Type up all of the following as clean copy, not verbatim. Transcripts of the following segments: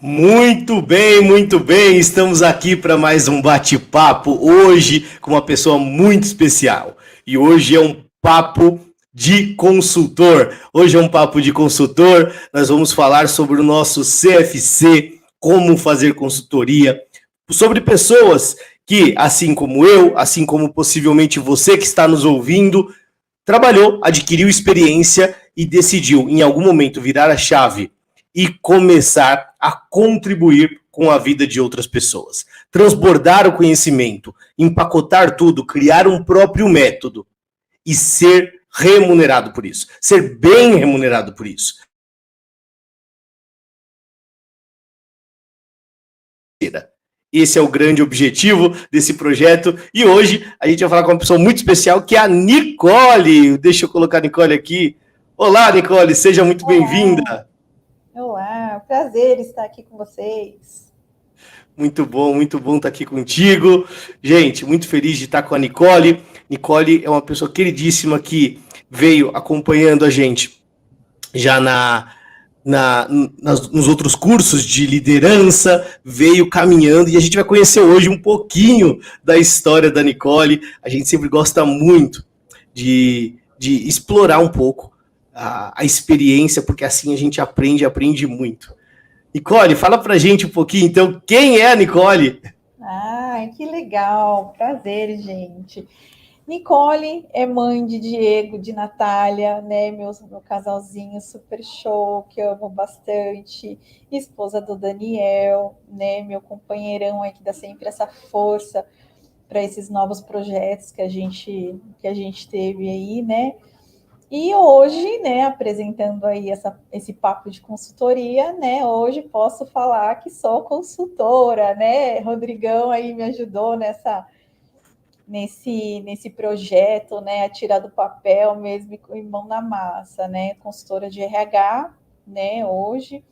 Muito bem, muito bem. Estamos aqui para mais um bate-papo hoje com uma pessoa muito especial. E hoje é um papo de consultor. Hoje é um papo de consultor. Nós vamos falar sobre o nosso CFC, como fazer consultoria, sobre pessoas que, assim como eu, assim como possivelmente você que está nos ouvindo, trabalhou, adquiriu experiência e decidiu em algum momento virar a chave e começar a contribuir com a vida de outras pessoas. Transbordar o conhecimento, empacotar tudo, criar um próprio método e ser remunerado por isso. Ser bem remunerado por isso. Esse é o grande objetivo desse projeto. E hoje a gente vai falar com uma pessoa muito especial, que é a Nicole. Deixa eu colocar a Nicole aqui. Olá, Nicole, seja muito bem-vinda. Olá, prazer estar aqui com vocês. Muito bom estar aqui contigo. Gente, muito feliz de estar com a Nicole. Nicole é uma pessoa queridíssima que veio acompanhando a gente já nos outros cursos de liderança, veio caminhando e a gente vai conhecer hoje um pouquinho da história da Nicole. A gente sempre gosta muito de explorar um pouco a experiência, porque assim a gente aprende muito. Nicole, fala pra gente um pouquinho, então, quem é a Nicole? Que legal, prazer, gente. Nicole é mãe de Diego, de Natália, né? Meu casalzinho super show, que eu amo bastante. Esposa do Daniel, né? Meu companheirão aí que dá sempre essa força para esses novos projetos que a gente teve aí, né? E hoje, né, apresentando aí esse papo de consultoria, né, hoje posso falar que sou consultora, né, Rodrigão aí me ajudou nesse projeto, né, a tirar do papel mesmo e mão na massa, né, consultora de RH, né, hoje,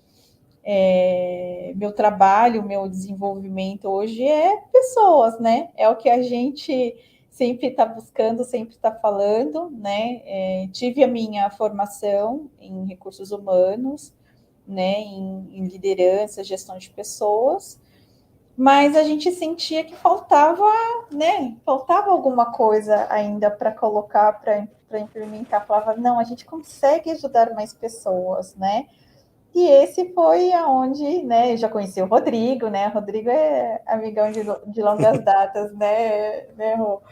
meu trabalho, meu desenvolvimento hoje é pessoas, né, é o que a gente sempre está buscando, sempre está falando, né? Tive a minha formação em recursos humanos, né? Em liderança, gestão de pessoas, mas a gente sentia que faltava, né? Faltava alguma coisa ainda para colocar, para implementar. Falava, não, a gente consegue ajudar mais pessoas, né? E esse foi aonde, né, eu já conheci o Rodrigo, né? O Rodrigo é amigão de longas datas, né, Rô?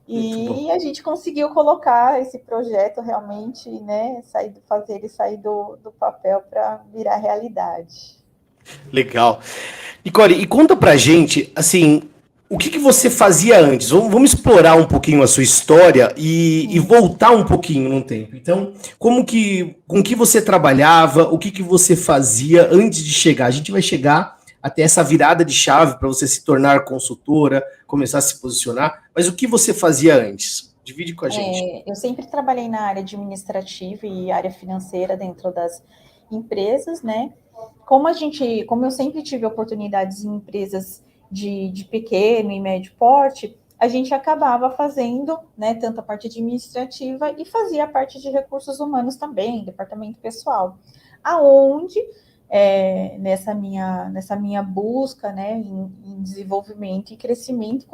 E a gente conseguiu colocar esse projeto realmente, né, fazer ele sair do papel para virar realidade. Legal. Nicole, e conta pra gente, assim, o que você fazia antes? Vamos explorar um pouquinho a sua história e voltar um pouquinho no tempo. Então, com que você trabalhava, o que você fazia antes de chegar? A gente vai chegar até essa virada de chave para você se tornar consultora, começar a se posicionar, mas o que você fazia antes? Divide com a gente. Eu sempre trabalhei na área administrativa e área financeira dentro das empresas, né? Como eu sempre tive oportunidades em empresas de pequeno e médio porte, a gente acabava fazendo, né, tanto a parte administrativa e fazia a parte de recursos humanos também, departamento pessoal, aonde nessa minha busca, né, em desenvolvimento e crescimento,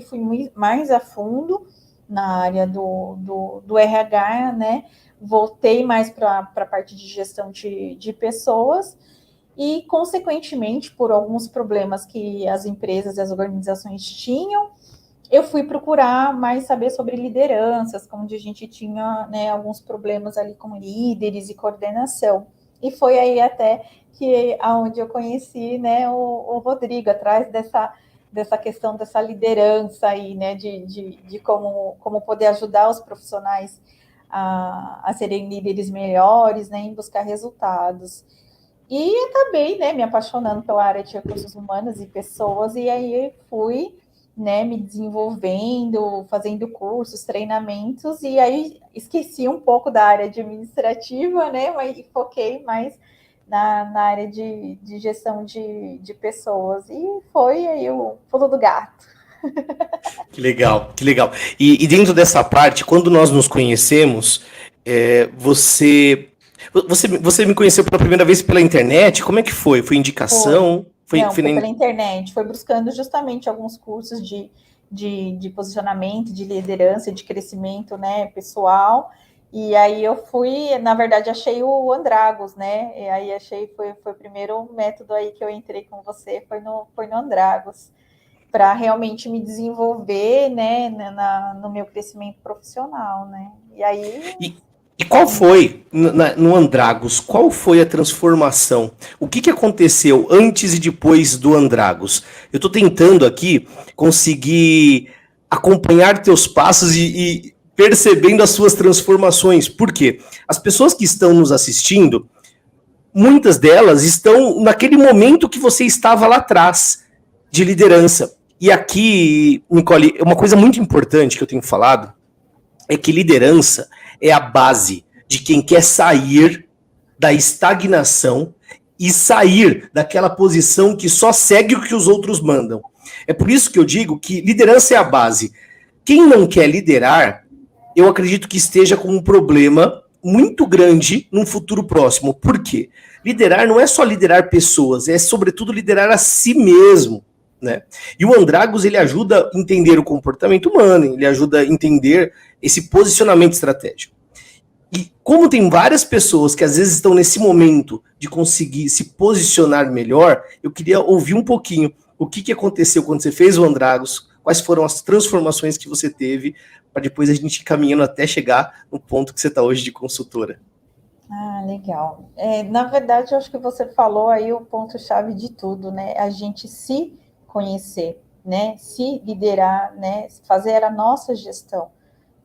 fui mais a fundo na área do RH, né, voltei mais para a parte de gestão de pessoas e, consequentemente, por alguns problemas que as empresas e as organizações tinham, eu fui procurar mais saber sobre lideranças, onde a gente tinha, né, alguns problemas ali com líderes e coordenação. E foi aí até que aonde eu conheci, né, o Rodrigo, atrás dessa questão dessa liderança aí, né, de como poder ajudar os profissionais a serem líderes melhores, né, em buscar resultados. E acabei, né, me apaixonando pela área de recursos humanos e pessoas, e aí fui, né, me desenvolvendo, fazendo cursos, treinamentos, e aí esqueci um pouco da área administrativa, né, mas foquei mais na área de gestão de pessoas, e foi aí o pulo do gato. Que legal, que legal. E dentro dessa parte, quando nós nos conhecemos, você Você me conheceu pela primeira vez pela internet? Como é que foi? Foi indicação? Não, foi pela internet. Foi buscando justamente alguns cursos de posicionamento, de liderança, de crescimento, né, pessoal. E aí eu fui, na verdade, achei o Andragos, né? E aí foi o primeiro método aí que eu entrei com você, foi no Andragos, para realmente me desenvolver, né, no meu crescimento profissional, né? E aí. E qual foi, no Andragos, qual foi a transformação? O que aconteceu antes e depois do Andragos? Eu estou tentando aqui conseguir acompanhar teus passos e percebendo as suas transformações. Por quê? As pessoas que estão nos assistindo, muitas delas estão naquele momento que você estava lá atrás, de liderança. E aqui, Nicole, uma coisa muito importante que eu tenho falado é que liderança é a base de quem quer sair da estagnação e sair daquela posição que só segue o que os outros mandam. É por isso que eu digo que liderança é a base. Quem não quer liderar, eu acredito que esteja com um problema muito grande num futuro próximo. Por quê? Liderar não é só liderar pessoas, é sobretudo liderar a si mesmo. Né? E o Andragos, ele ajuda a entender o comportamento humano, ele ajuda a entender esse posicionamento estratégico. E como tem várias pessoas que às vezes estão nesse momento de conseguir se posicionar melhor, eu queria ouvir um pouquinho o que aconteceu quando você fez o Andragos, quais foram as transformações que você teve, para depois a gente ir caminhando até chegar no ponto que você está hoje de consultora. Ah, legal. Na verdade, eu acho que você falou aí o ponto-chave de tudo, né? A gente se conhecer, né? Se liderar, né? Fazer a nossa gestão,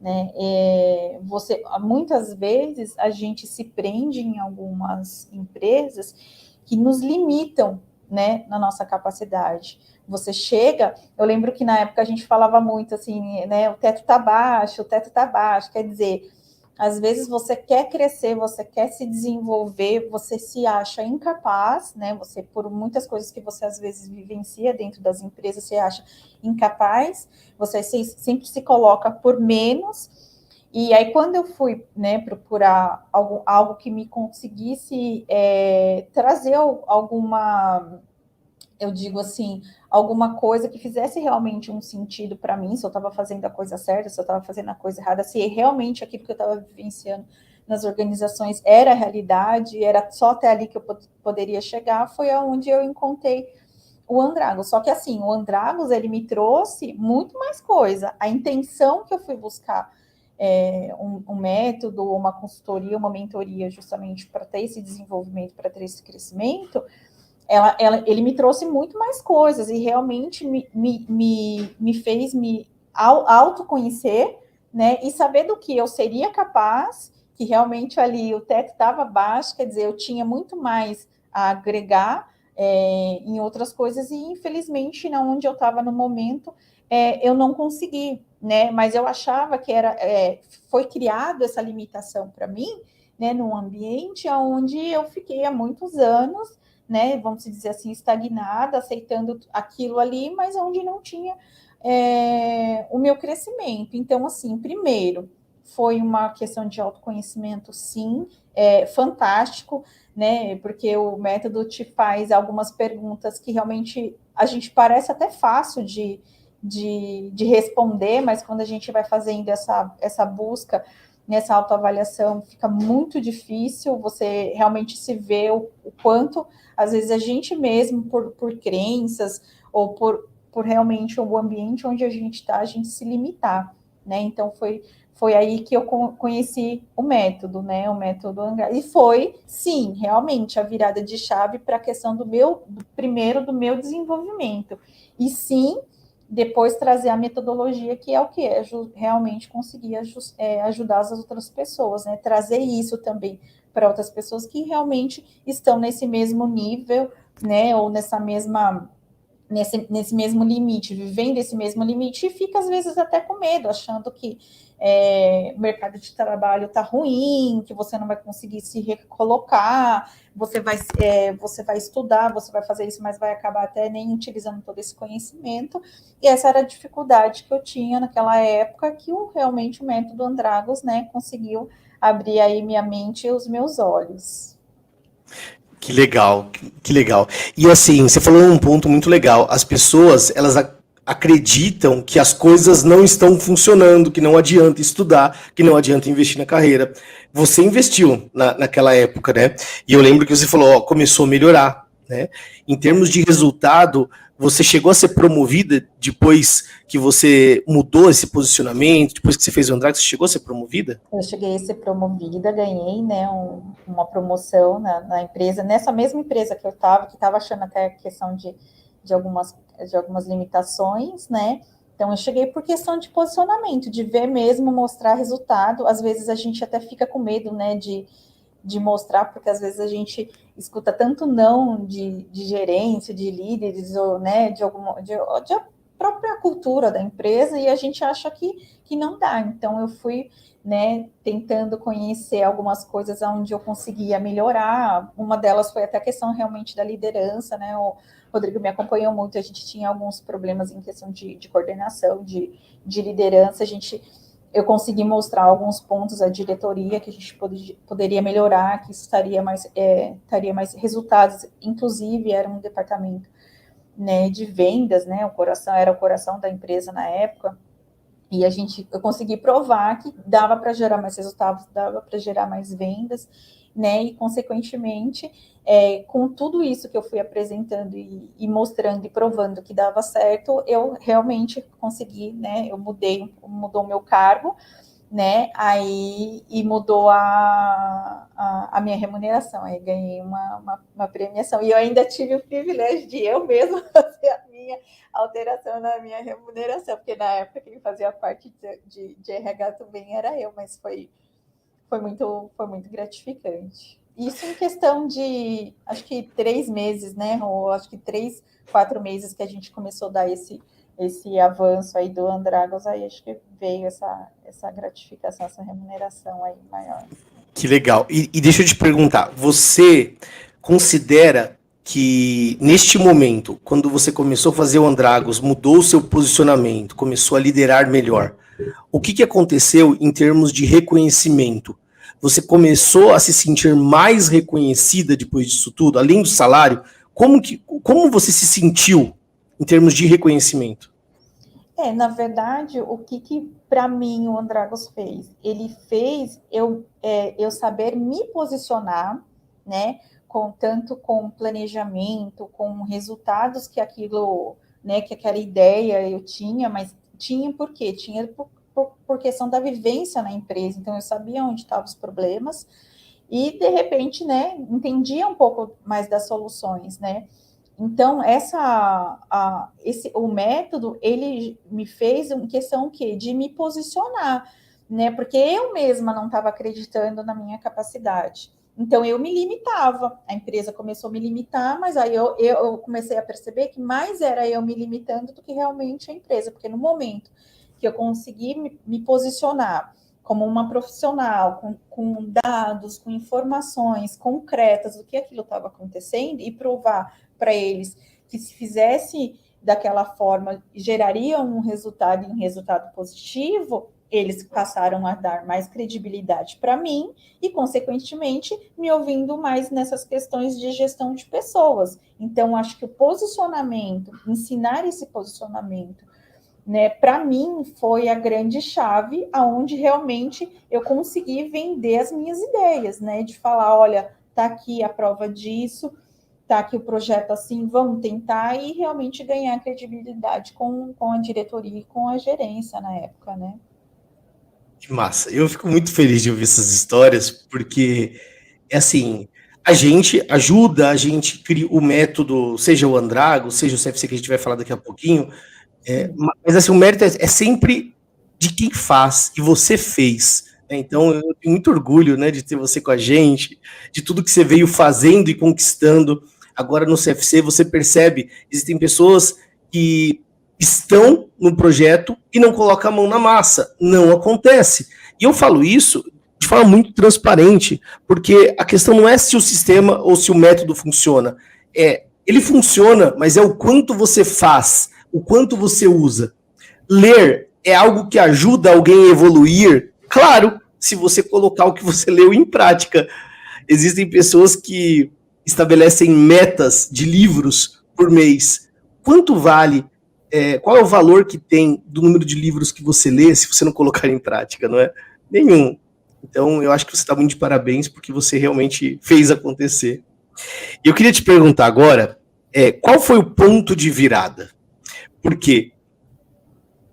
né? Muitas vezes a gente se prende em algumas empresas que nos limitam, né? Na nossa capacidade. Você chega, eu lembro que na época a gente falava muito assim, né? O teto tá baixo, o teto tá baixo. Quer dizer, às vezes você quer crescer, você quer se desenvolver, você se acha incapaz, né? Você, por muitas coisas que você às vezes vivencia dentro das empresas, você acha incapaz, você sempre se coloca por menos. E aí, quando eu fui, né, procurar algo que me conseguisse trazer alguma, eu digo assim, alguma coisa que fizesse realmente um sentido para mim, se eu estava fazendo a coisa certa, se eu estava fazendo a coisa errada, se realmente aquilo que eu estava vivenciando nas organizações era a realidade, era só até ali que eu poderia chegar, foi aonde eu encontrei o Andragos. Só que assim, o Andragos, ele me trouxe muito mais coisa. A intenção que eu fui buscar um método, uma consultoria, uma mentoria, justamente para ter esse desenvolvimento, para ter esse crescimento, ele me trouxe muito mais coisas e realmente me fez me autoconhecer, né? E saber do que eu seria capaz, que realmente ali o teto estava baixo, quer dizer, eu tinha muito mais a agregar em outras coisas, e infelizmente, na onde eu estava no momento, eu não consegui, né? Mas eu achava que foi criado essa limitação para mim, né? Num ambiente onde eu fiquei há muitos anos, né, vamos dizer assim, estagnada, aceitando aquilo ali, mas onde não tinha o meu crescimento. Então, assim, primeiro, foi uma questão de autoconhecimento, sim, fantástico, né, porque o método te faz algumas perguntas que realmente a gente parece até fácil de responder, mas quando a gente vai fazendo essa busca, nessa autoavaliação, fica muito difícil você realmente se ver o quanto, às vezes, a gente mesmo, por crenças, ou por realmente o ambiente onde a gente está, a gente se limitar, né? Então, foi aí que eu conheci o método, né? O método Angar. E foi, sim, realmente, a virada de chave para a questão primeiro do meu desenvolvimento. E sim, depois trazer a metodologia, que é o que realmente conseguir ajudar as outras pessoas, né? Trazer isso também para outras pessoas que realmente estão nesse mesmo nível, né? Ou nessa mesma nesse mesmo limite, vivendo esse mesmo limite, e fica às vezes até com medo, achando que o mercado de trabalho está ruim, que você não vai conseguir se recolocar, você vai estudar, você vai fazer isso, mas vai acabar até nem utilizando todo esse conhecimento. E essa era a dificuldade que eu tinha naquela época, que realmente o método Andragos, né, conseguiu abrir aí minha mente e os meus olhos. Que legal, que legal. E assim, você falou um ponto muito legal. As pessoas, elas acreditam que as coisas não estão funcionando, que não adianta estudar, que não adianta investir na carreira. Você investiu naquela época, né? E eu lembro que você falou, ó, começou a melhorar, né? Em termos de resultado, você chegou a ser promovida depois que você mudou esse posicionamento, depois que você fez o Andrade, você chegou a ser promovida? Eu cheguei a ser promovida, ganhei, né, uma promoção na empresa, nessa mesma empresa que eu estava, que estava achando até a questão de algumas limitações, né? Então, eu cheguei por questão de posicionamento, de ver mesmo, mostrar resultado. Às vezes a gente até fica com medo, né, de mostrar, porque às vezes a gente escuta tanto não de gerência, de líderes, ou, né, de própria cultura da empresa, e a gente acha que não dá. Então, eu fui, né, tentando conhecer algumas coisas onde eu conseguia melhorar. Uma delas foi até a questão realmente da liderança, né? O Rodrigo me acompanhou muito, a gente tinha alguns problemas em questão de coordenação, de liderança. Eu consegui mostrar alguns pontos à diretoria que a gente poderia melhorar, que isso estaria mais resultados. Inclusive, era um departamento, né, de vendas, né, era o coração da empresa na época, e eu consegui provar que dava para gerar mais resultados, dava para gerar mais vendas, né, e consequentemente, com tudo isso que eu fui apresentando e mostrando e provando que dava certo, eu realmente consegui, né, mudou o meu cargo, né, aí, e mudou a minha remuneração, aí ganhei uma premiação, e eu ainda tive o privilégio de eu mesma fazer a minha alteração na minha remuneração, porque na época quem fazia parte de RH também era eu, mas foi muito gratificante. Isso em questão de, acho que 3 meses, né, ou acho que 3, 4 meses que a gente começou a dar esse avanço aí do Andragos, aí acho que veio essa gratificação, essa remuneração aí maior. Que legal. E deixa eu te perguntar, você considera que neste momento, quando você começou a fazer o Andragos, mudou o seu posicionamento, começou a liderar melhor, o que aconteceu em termos de reconhecimento? Você começou a se sentir mais reconhecida depois disso tudo, além do salário? Como você se sentiu em termos de reconhecimento? Na verdade, o que para mim o Andragos fez? Ele fez eu saber me posicionar, né? Tanto com planejamento, com resultados que aquilo, né? Que aquela ideia eu tinha, mas tinha por quê? Tinha por questão da vivência na empresa. Então, eu sabia onde estavam os problemas e, de repente, né? Entendia um pouco mais das soluções, né? Então, o método, ele me fez em questão de me posicionar, né? Porque eu mesma não estava acreditando na minha capacidade. Então, eu me limitava. A empresa começou a me limitar, mas aí eu comecei a perceber que mais era eu me limitando do que realmente a empresa. Porque no momento que eu consegui me posicionar como uma profissional, com dados, com informações concretas do que aquilo estava acontecendo e provar para eles que se fizesse daquela forma geraria um resultado positivo, eles passaram a dar mais credibilidade para mim e, consequentemente, me ouvindo mais nessas questões de gestão de pessoas. Então, acho que o posicionamento, ensinar esse posicionamento, né, para mim foi a grande chave aonde realmente eu consegui vender as minhas ideias, né, de falar, olha, tá aqui a prova disso, tá aqui o projeto assim, vamos tentar, e realmente ganhar credibilidade com a diretoria e com a gerência na época, né. Que massa. Eu fico muito feliz de ouvir essas histórias, porque, é assim, a gente ajuda, a gente cria o método, seja o Andrago, seja o CFC que a gente vai falar daqui a pouquinho, mas assim, o mérito é sempre de quem faz, e você fez. Né? Então, eu tenho muito orgulho, né, de ter você com a gente, de tudo que você veio fazendo e conquistando. Agora no CFC você percebe, existem pessoas que estão no projeto e não colocam a mão na massa. Não acontece. E eu falo isso de forma muito transparente, porque a questão não é se o sistema ou se o método funciona. Ele funciona, mas é o quanto você faz, o quanto você usa. Ler é algo que ajuda alguém a evoluir? Claro, se você colocar o que você leu em prática. Existem pessoas que estabelecem metas de livros por mês. Quanto vale? Qual é o valor que tem do número de livros que você lê se você não colocar em prática, não é? Nenhum. Então, eu acho que você está muito de parabéns porque você realmente fez acontecer. E eu queria te perguntar agora, qual foi o ponto de virada? Porque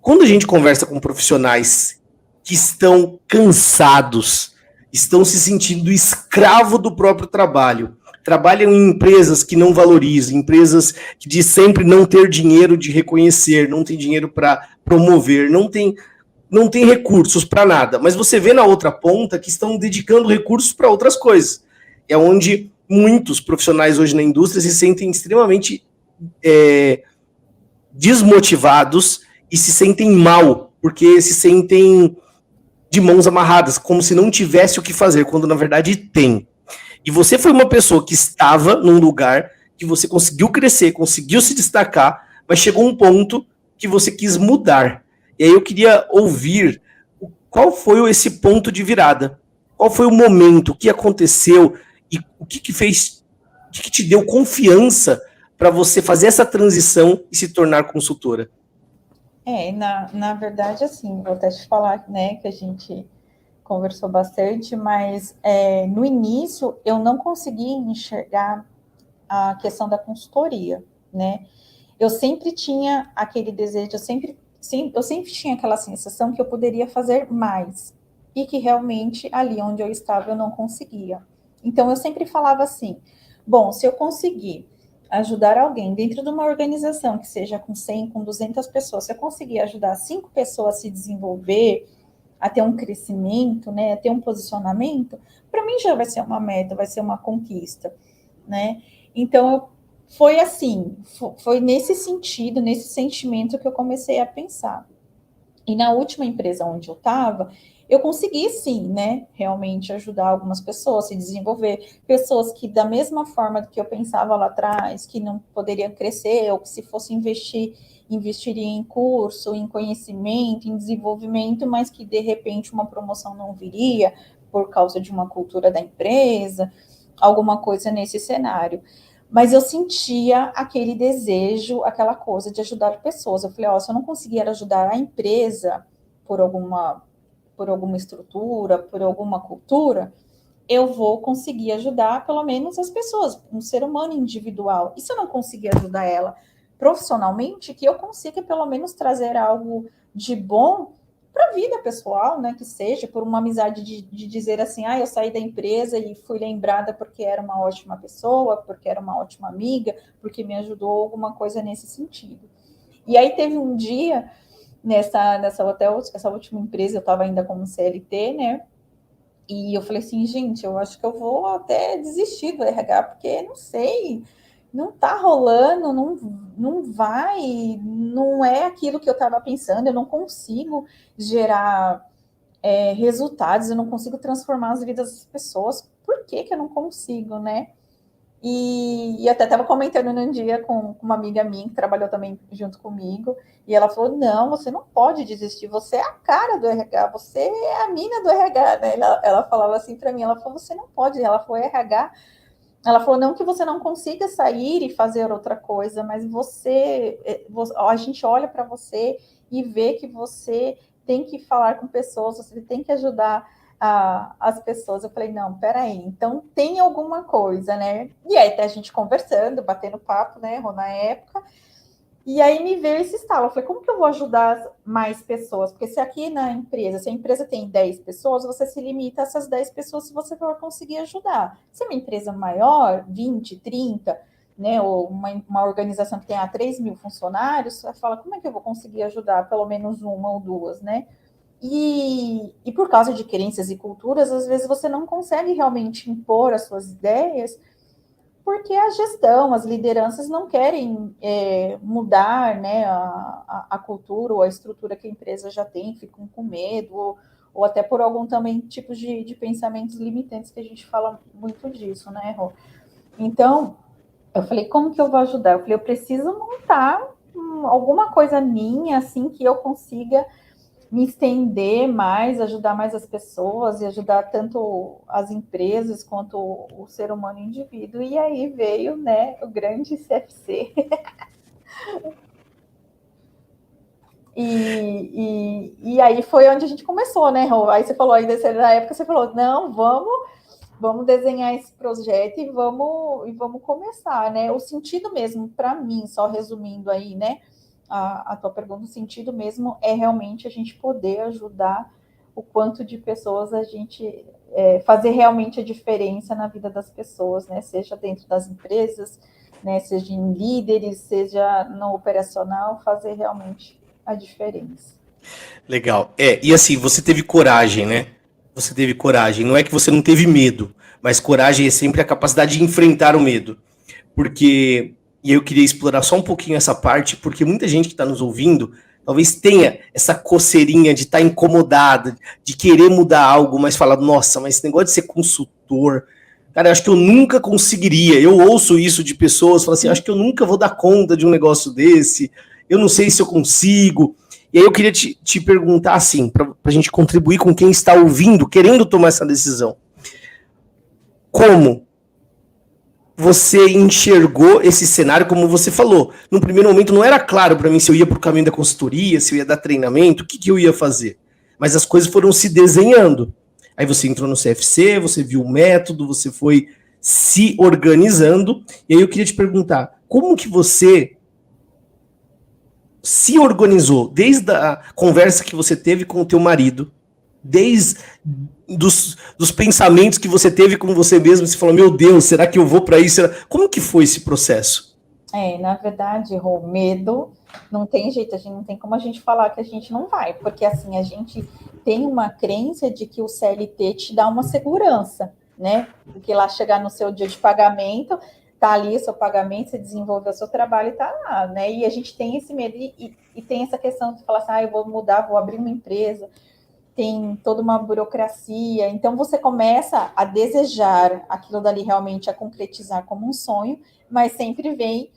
quando a gente conversa com profissionais que estão cansados, estão se sentindo escravo do próprio trabalho, trabalham em empresas que não valorizam, empresas que diz sempre não ter dinheiro de reconhecer, não tem dinheiro para promover, não tem recursos para nada, mas você vê na outra ponta que estão dedicando recursos para outras coisas. É onde muitos profissionais hoje na indústria se sentem extremamente desmotivados e se sentem mal, porque se sentem de mãos amarradas, como se não tivesse o que fazer, quando na verdade tem. E você foi uma pessoa que estava num lugar que você conseguiu crescer, conseguiu se destacar, mas chegou um ponto que você quis mudar. E aí eu queria ouvir qual foi esse ponto de virada. Qual foi o momento, o que aconteceu e o que fez, o que te deu confiança para você fazer essa transição e se tornar consultora? Na verdade, assim, vou até te falar, né, que a gente conversou bastante, mas no início eu não consegui enxergar a questão da consultoria, né? Eu sempre tinha aquele desejo, eu sempre tinha aquela sensação que eu poderia fazer mais e que realmente ali onde eu estava eu não conseguia. Então eu sempre falava assim: bom, se eu conseguir ajudar alguém dentro de uma organização que seja com 100, com 200 pessoas, se eu conseguir ajudar 5 pessoas a se desenvolver, a ter um crescimento, né, a ter um posicionamento, para mim já vai ser uma meta, vai ser uma conquista, né? Então, foi assim, foi nesse sentido, nesse sentimento que eu comecei a pensar. E na última empresa onde eu estava, eu consegui sim, né, realmente ajudar algumas pessoas a se desenvolver, pessoas que da mesma forma que eu pensava lá atrás, que não poderiam crescer, ou que se fosse investiria em curso, em conhecimento, em desenvolvimento, mas que de repente uma promoção não viria por causa de uma cultura da empresa, alguma coisa nesse cenário. Mas eu sentia aquele desejo, aquela coisa de ajudar pessoas. Eu falei, se eu não conseguir ajudar a empresa por alguma estrutura, por alguma cultura, eu vou conseguir ajudar pelo menos as pessoas, um ser humano individual. E se eu não conseguir ajudar ela profissionalmente, que eu consiga pelo menos trazer algo de bom para a vida pessoal, né? Que seja por uma amizade de dizer assim, eu saí da empresa e fui lembrada porque era uma ótima pessoa, porque era uma ótima amiga, porque me ajudou alguma coisa nesse sentido. E aí teve um dia essa última empresa, eu estava ainda como CLT, né? E eu falei assim, gente, eu acho que eu vou até desistir do RH, porque não sei, não tá rolando, não vai, não é aquilo que eu estava pensando, eu não consigo gerar resultados, eu não consigo transformar as vidas das pessoas. Por que eu não consigo, né? E até estava comentando num dia com uma amiga minha que trabalhou também junto comigo, e ela falou: não, você não pode desistir, você é a cara do RH, você é a mina do RH, né? Ela falava assim para mim, ela falou: você não pode, ela falou: RH. Ela falou: não que você não consiga sair e fazer outra coisa, mas a gente olha para você e vê que você tem que falar com pessoas, você tem que ajudar as pessoas. Eu falei: não, peraí, então tem alguma coisa, né? E aí até a gente conversando, batendo papo, né, na época, e aí me veio esse estalo. Eu falei: como que eu vou ajudar mais pessoas? Porque se aqui na empresa, se a empresa tem 10 pessoas, você se limita a essas 10 pessoas se você for conseguir ajudar. Se é uma empresa maior, 20, 30, né, ou uma organização que tenha 3 mil funcionários, você fala: como é que eu vou conseguir ajudar pelo menos uma ou duas, né? E por causa de crenças e culturas, às vezes você não consegue realmente impor as suas ideias porque a gestão, as lideranças não querem mudar, né, a cultura ou a estrutura que a empresa já tem, ficam com medo, ou até por algum também tipos de pensamentos limitantes, que a gente fala muito disso, né, Rô? Então, eu falei, como que eu vou ajudar? Eu falei, eu preciso montar alguma coisa minha, assim, que eu consiga me estender mais, ajudar mais as pessoas e ajudar tanto as empresas quanto o ser humano indivíduo. E aí veio, né, o grande CFC. E aí foi onde a gente começou, né, Rô? Aí você falou, ainda na época você falou, não, vamos desenhar esse projeto e vamos começar, né? O sentido mesmo, para mim, só resumindo aí, né, a tua pergunta, o sentido mesmo é realmente a gente poder ajudar o quanto de pessoas a gente fazer realmente a diferença na vida das pessoas, né? Seja dentro das empresas, né? Seja em líderes, seja no operacional, fazer realmente a diferença. Legal. E assim, você teve coragem, né? Você teve coragem. Não é que você não teve medo, mas coragem é sempre a capacidade de enfrentar o medo. Porque, e eu queria explorar só um pouquinho essa parte, porque muita gente que está nos ouvindo talvez tenha essa coceirinha de estar incomodada, de querer mudar algo, mas falar, nossa, mas esse negócio de ser consultor, cara, eu acho que eu nunca conseguiria. Eu ouço isso de pessoas, falam assim, acho que eu nunca vou dar conta de um negócio desse, eu não sei se eu consigo. E aí eu queria te perguntar assim, para a gente contribuir com quem está ouvindo, querendo tomar essa decisão. Como você enxergou esse cenário, como você falou? No primeiro momento não era claro para mim se eu ia para o caminho da consultoria, se eu ia dar treinamento, o que eu ia fazer. Mas as coisas foram se desenhando. Aí você entrou no CFC, você viu o método, você foi se organizando. E aí eu queria te perguntar, como que você se organizou desde a conversa que você teve com o teu marido, desde dos pensamentos que você teve com você mesmo, você falou, meu Deus, será que eu vou para isso? Como que foi esse processo? Na verdade, Rô, medo não tem jeito, a gente não tem como a gente falar que a gente não vai, porque assim, a gente tem uma crença de que o CLT te dá uma segurança, né? Porque lá chegar no seu dia de pagamento, tá ali o seu pagamento, você desenvolveu o seu trabalho e tá lá, né? E a gente tem esse medo e tem essa questão de falar assim, eu vou mudar, vou abrir uma empresa, tem toda uma burocracia, então você começa a desejar aquilo dali realmente a concretizar como um sonho, mas sempre vem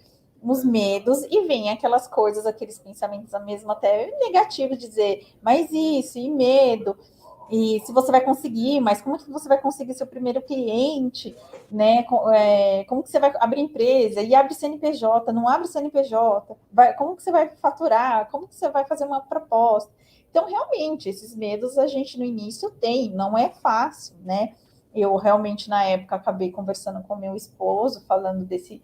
os medos e vem aquelas coisas, aqueles pensamentos mesmo até negativos, dizer, mas isso, e medo, e se você vai conseguir, mas como que você vai conseguir seu primeiro cliente, né? Como que você vai abrir empresa? E abre CNPJ, não abre CNPJ? Como que você vai faturar? Como que você vai fazer uma proposta? Então, realmente, esses medos a gente no início tem, não é fácil, né? Eu realmente, na época, acabei conversando com meu esposo, falando desse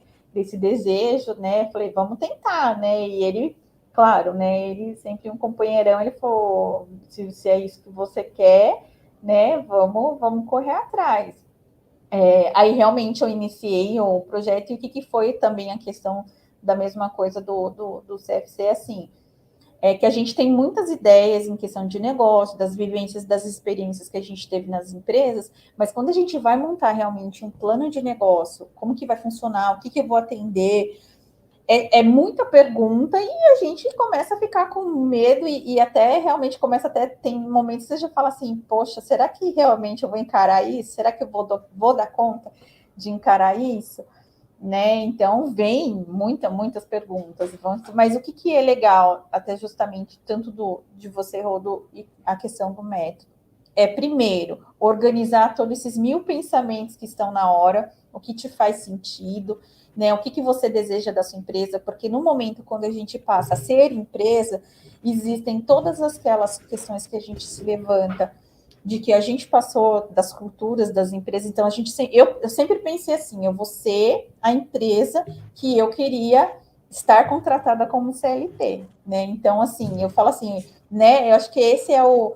desejo, né? Falei, vamos tentar, né? E ele, claro, né? Ele sempre um companheirão, ele falou, se é isso que você quer, né? Vamos correr atrás. Aí realmente eu iniciei o projeto e o que foi também a questão da mesma coisa do CFC, assim, que a gente tem muitas ideias em questão de negócio, das vivências, das experiências que a gente teve nas empresas, mas quando a gente vai montar realmente um plano de negócio, como que vai funcionar, o que eu vou atender, é muita pergunta e a gente começa a ficar com medo e até realmente começa até, tem momentos que você já fala assim, poxa, será que realmente eu vou encarar isso? Será que eu vou dar conta de encarar isso? Né? Então vem muitas perguntas, mas o que é legal, até justamente tanto de você, Rodo, e a questão do método, primeiro organizar todos esses 1000 pensamentos que estão na hora, o que te faz sentido, né? O que você deseja da sua empresa, porque no momento quando a gente passa a ser empresa, existem todas aquelas questões que a gente se levanta de que a gente passou das culturas das empresas, então eu sempre pensei assim, eu vou ser a empresa que eu queria estar contratada como CLT, né? Então, assim, eu falo assim, né? Eu acho que esse é o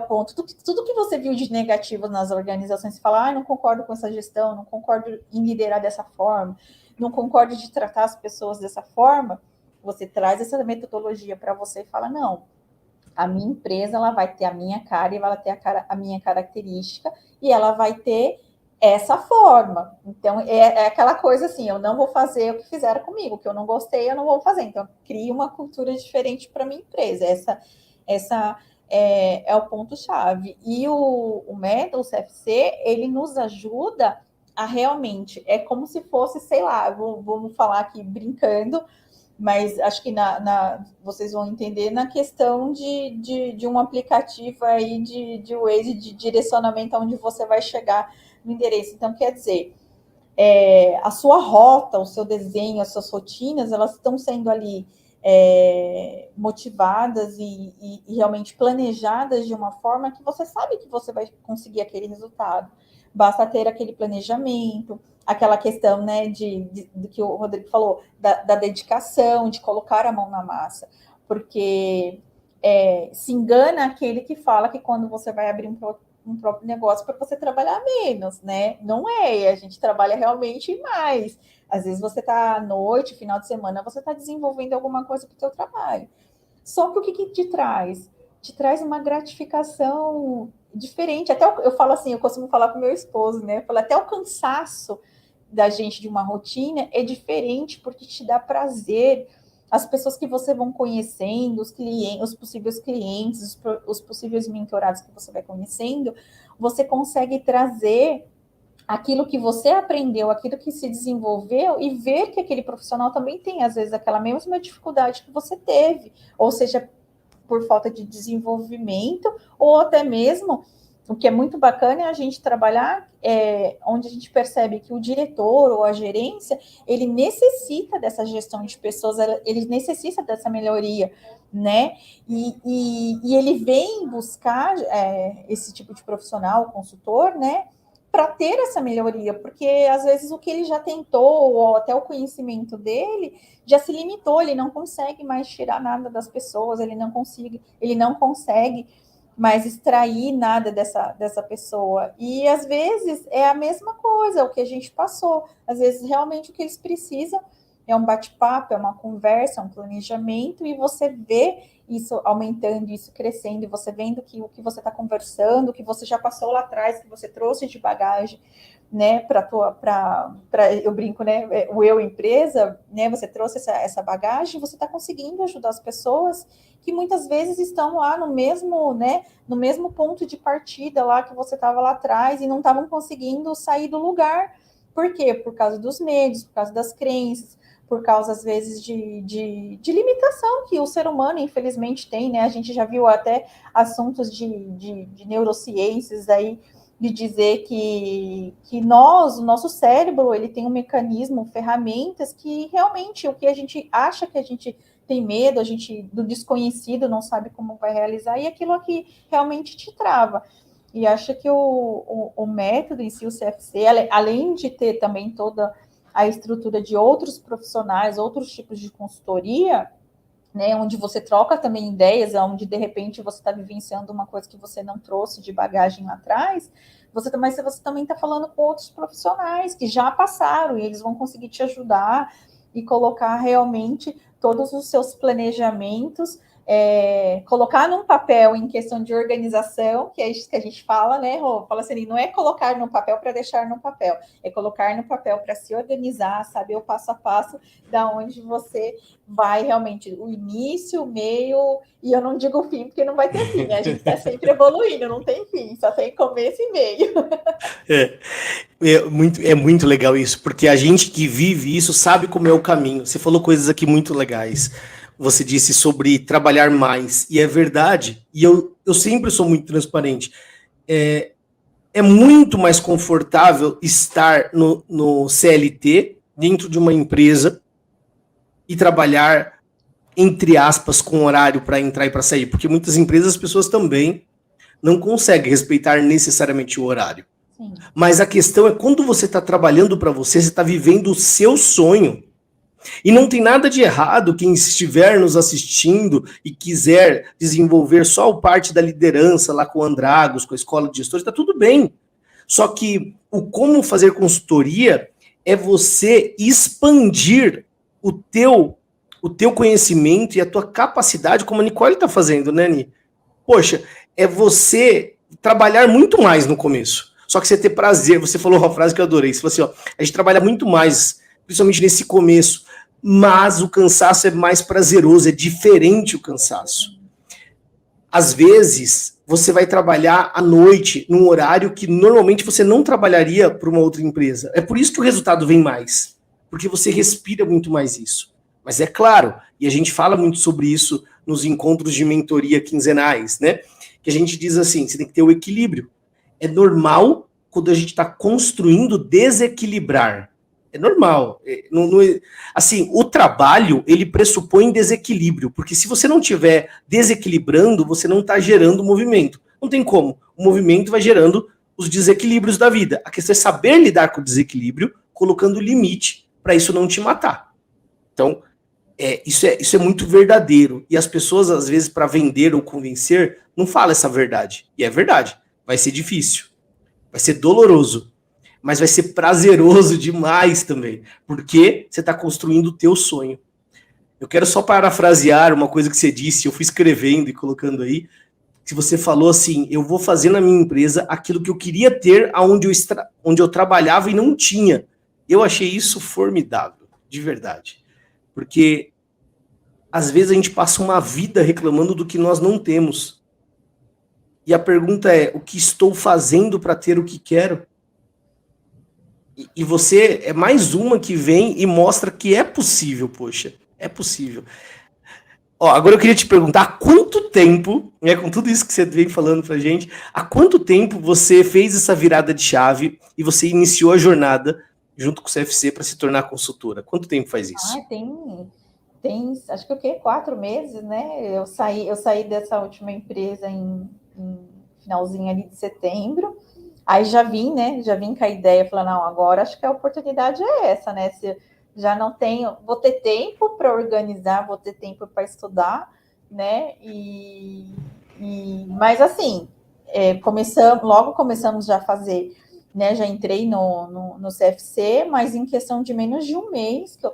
ponto. Tudo que você viu de negativo nas organizações, você fala, não concordo com essa gestão, não concordo em liderar dessa forma, não concordo de tratar as pessoas dessa forma, você traz essa metodologia para você e fala, não, a minha empresa ela vai ter a minha cara e vai ter a minha característica e ela vai ter essa forma. Então, é aquela coisa assim, eu não vou fazer o que fizeram comigo, o que eu não gostei, eu não vou fazer. Então, cria uma cultura diferente para minha empresa. Essa é o ponto-chave. E o método CFC, ele nos ajuda a realmente, é como se fosse, sei lá, vamos falar aqui brincando, mas acho que vocês vão entender na questão de um aplicativo aí de Waze, de direcionamento onde você vai chegar no endereço. Então, quer dizer, a sua rota, o seu desenho, as suas rotinas, elas estão sendo ali motivadas e realmente planejadas de uma forma que você sabe que você vai conseguir aquele resultado. Basta ter aquele planejamento, aquela questão, né, do que o Rodrigo falou, da dedicação, de colocar a mão na massa, porque se engana aquele que fala que quando você vai abrir um próprio negócio para você trabalhar menos, né? Não é, a gente trabalha realmente mais. Às vezes você está à noite, final de semana, você está desenvolvendo alguma coisa para o seu trabalho. Só que o que te traz? Te traz uma gratificação diferente. Até eu falo assim, eu costumo falar com meu esposo, né? Eu falo, até o cansaço da gente de uma rotina é diferente porque te dá prazer. As pessoas que você vão conhecendo, os possíveis clientes, os possíveis mentorados que você vai conhecendo, você consegue trazer aquilo que você aprendeu, aquilo que se desenvolveu e ver que aquele profissional também tem, às vezes, aquela mesma dificuldade que você teve, ou seja, por falta de desenvolvimento, ou até mesmo, o que é muito bacana é a gente trabalhar onde a gente percebe que o diretor ou a gerência, ele necessita dessa gestão de pessoas, ele necessita dessa melhoria, né? E ele vem buscar esse tipo de profissional, consultor, né? Para ter essa melhoria, porque às vezes o que ele já tentou, ou até o conhecimento dele, já se limitou, ele não consegue mais tirar nada das pessoas, ele não consegue mais extrair nada dessa pessoa. E às vezes é a mesma coisa, o que a gente passou. Às vezes realmente o que eles precisam é um bate-papo, é uma conversa, é um planejamento, e você vê isso aumentando, isso crescendo, e você vendo que o que você está conversando, o que você já passou lá atrás, que você trouxe de bagagem, né, eu brinco, né, o eu empresa, né, você trouxe essa bagagem, você está conseguindo ajudar as pessoas que muitas vezes estão lá no mesmo ponto de partida lá que você estava lá atrás e não estavam conseguindo sair do lugar. Por quê? Por causa dos medos, por causa das crenças, por causa, às vezes, de limitação que o ser humano, infelizmente, tem, né? A gente já viu até assuntos de neurociências aí, de dizer que o nosso cérebro, ele tem um mecanismo, ferramentas que realmente o que a gente acha que a gente tem medo, a gente do desconhecido não sabe como vai realizar, e aquilo aqui realmente te trava. E acho que o método em si, o CFC, além de ter também toda a estrutura de outros profissionais, outros tipos de consultoria, né, onde você troca também ideias, onde de repente você está vivenciando uma coisa que você não trouxe de bagagem lá atrás, mas você também está falando com outros profissionais que já passaram e eles vão conseguir te ajudar e colocar realmente todos os seus planejamentos, colocar num papel em questão de organização, que é isso que a gente fala, né, Rô? Fala assim, não é colocar no papel para deixar no papel, é colocar no papel para se organizar, saber o passo a passo da onde você vai realmente, o início, o meio, e eu não digo o fim, porque não vai ter fim, a gente está sempre evoluindo, não tem fim, só tem começo e meio. É muito legal isso, porque a gente que vive isso sabe como é o caminho. Você falou coisas aqui muito legais. Você disse sobre trabalhar mais, e é verdade, e eu sempre sou muito transparente. É muito mais confortável estar no CLT, dentro de uma empresa, e trabalhar, entre aspas, com horário para entrar e para sair, porque muitas empresas as pessoas também não conseguem respeitar necessariamente o horário. Sim. Mas a questão é quando você está trabalhando para você está vivendo o seu sonho. E não tem nada de errado quem estiver nos assistindo e quiser desenvolver só a parte da liderança lá com o Andragos, com a escola de gestores, está tudo bem. Só que o como fazer consultoria é você expandir o teu conhecimento e a tua capacidade, como a Nicole está fazendo, né, Ni? Poxa, é você trabalhar muito mais no começo. só que você ter prazer. Você falou uma frase que eu adorei. Você falou assim, ó, a gente trabalha muito mais, principalmente nesse começo, mas o cansaço é mais prazeroso, é diferente o cansaço. Às vezes, você vai trabalhar à noite, num horário que normalmente você não trabalharia para uma outra empresa. É por isso que o resultado vem mais, porque você respira muito mais isso. Mas é claro, e a gente fala muito sobre isso nos encontros de mentoria quinzenais, né? Que a gente diz assim, você tem que ter o equilíbrio. É normal quando a gente está construindo desequilibrar. É normal. Assim, o trabalho, ele pressupõe desequilíbrio, porque se você não estiver desequilibrando, você não está gerando movimento. Não tem como. O movimento vai gerando os desequilíbrios da vida. A questão é saber lidar com o desequilíbrio, colocando limite para isso não te matar. Então, isso é muito verdadeiro. E as pessoas, às vezes, para vender ou convencer, não falam essa verdade. E é verdade. Vai ser difícil. Vai ser doloroso. Mas vai ser prazeroso demais também. Porque você está construindo o teu sonho. Eu quero só parafrasear uma coisa que você disse, eu fui escrevendo e colocando aí, que você falou assim, eu vou fazer na minha empresa aquilo que eu queria ter onde eu trabalhava e não tinha. Eu achei isso formidável, de verdade. Porque às vezes a gente passa uma vida reclamando do que nós não temos. E a pergunta é, o que estou fazendo para ter o que quero? E você é mais uma que vem e mostra que é possível, poxa, é possível. Ó, agora eu queria te perguntar, há quanto tempo, né, com tudo isso que você vem falando pra gente, há quanto tempo você fez essa virada de chave e você iniciou a jornada junto com o CFC para se tornar consultora? Quanto tempo faz isso? Tem acho que o quê? 4 meses, né? Eu saí dessa última empresa em finalzinho ali de setembro. Aí já vim, né? Já vim com a ideia, falando, não, agora acho que a oportunidade é essa, né? Se já não tenho, vou ter tempo para organizar, vou ter tempo para estudar, né? Mas assim, logo começamos já a fazer, né? Já entrei no CFC, mas em questão de menos de um mês que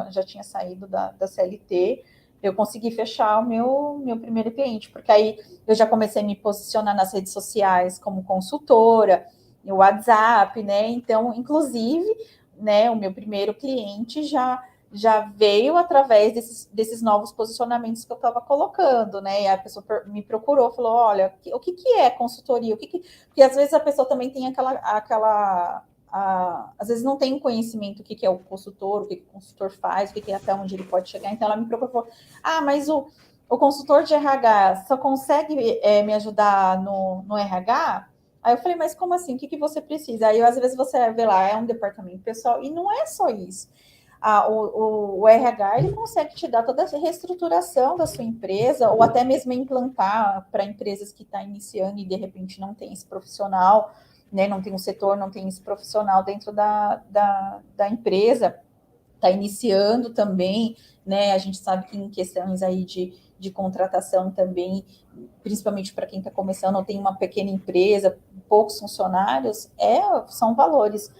já tinha saído da CLT, eu consegui fechar o meu primeiro cliente, porque aí eu já comecei a me posicionar nas redes sociais como consultora, no WhatsApp, né? Então, inclusive, né, o meu primeiro cliente já veio através desses novos posicionamentos que eu estava colocando, né? E a pessoa me procurou, falou: olha, o que é consultoria? Porque às vezes a pessoa também tem às vezes não tem um conhecimento o que é o consultor, o que o consultor faz, até onde ele pode chegar. Então ela me procurou, mas o consultor de RH só consegue me ajudar no RH? Aí eu falei, mas como assim? O que você precisa? Aí às vezes você vê lá, é um departamento pessoal, e não é só isso. O RH ele consegue te dar toda a reestruturação da sua empresa, ou até mesmo implantar para empresas que estão iniciando e de repente não tem esse profissional, né, não tem um setor, não tem esse profissional dentro da empresa, está iniciando também, né? A gente sabe que em questões aí de contratação também, principalmente para quem está começando ou tem uma pequena empresa, poucos funcionários, são valores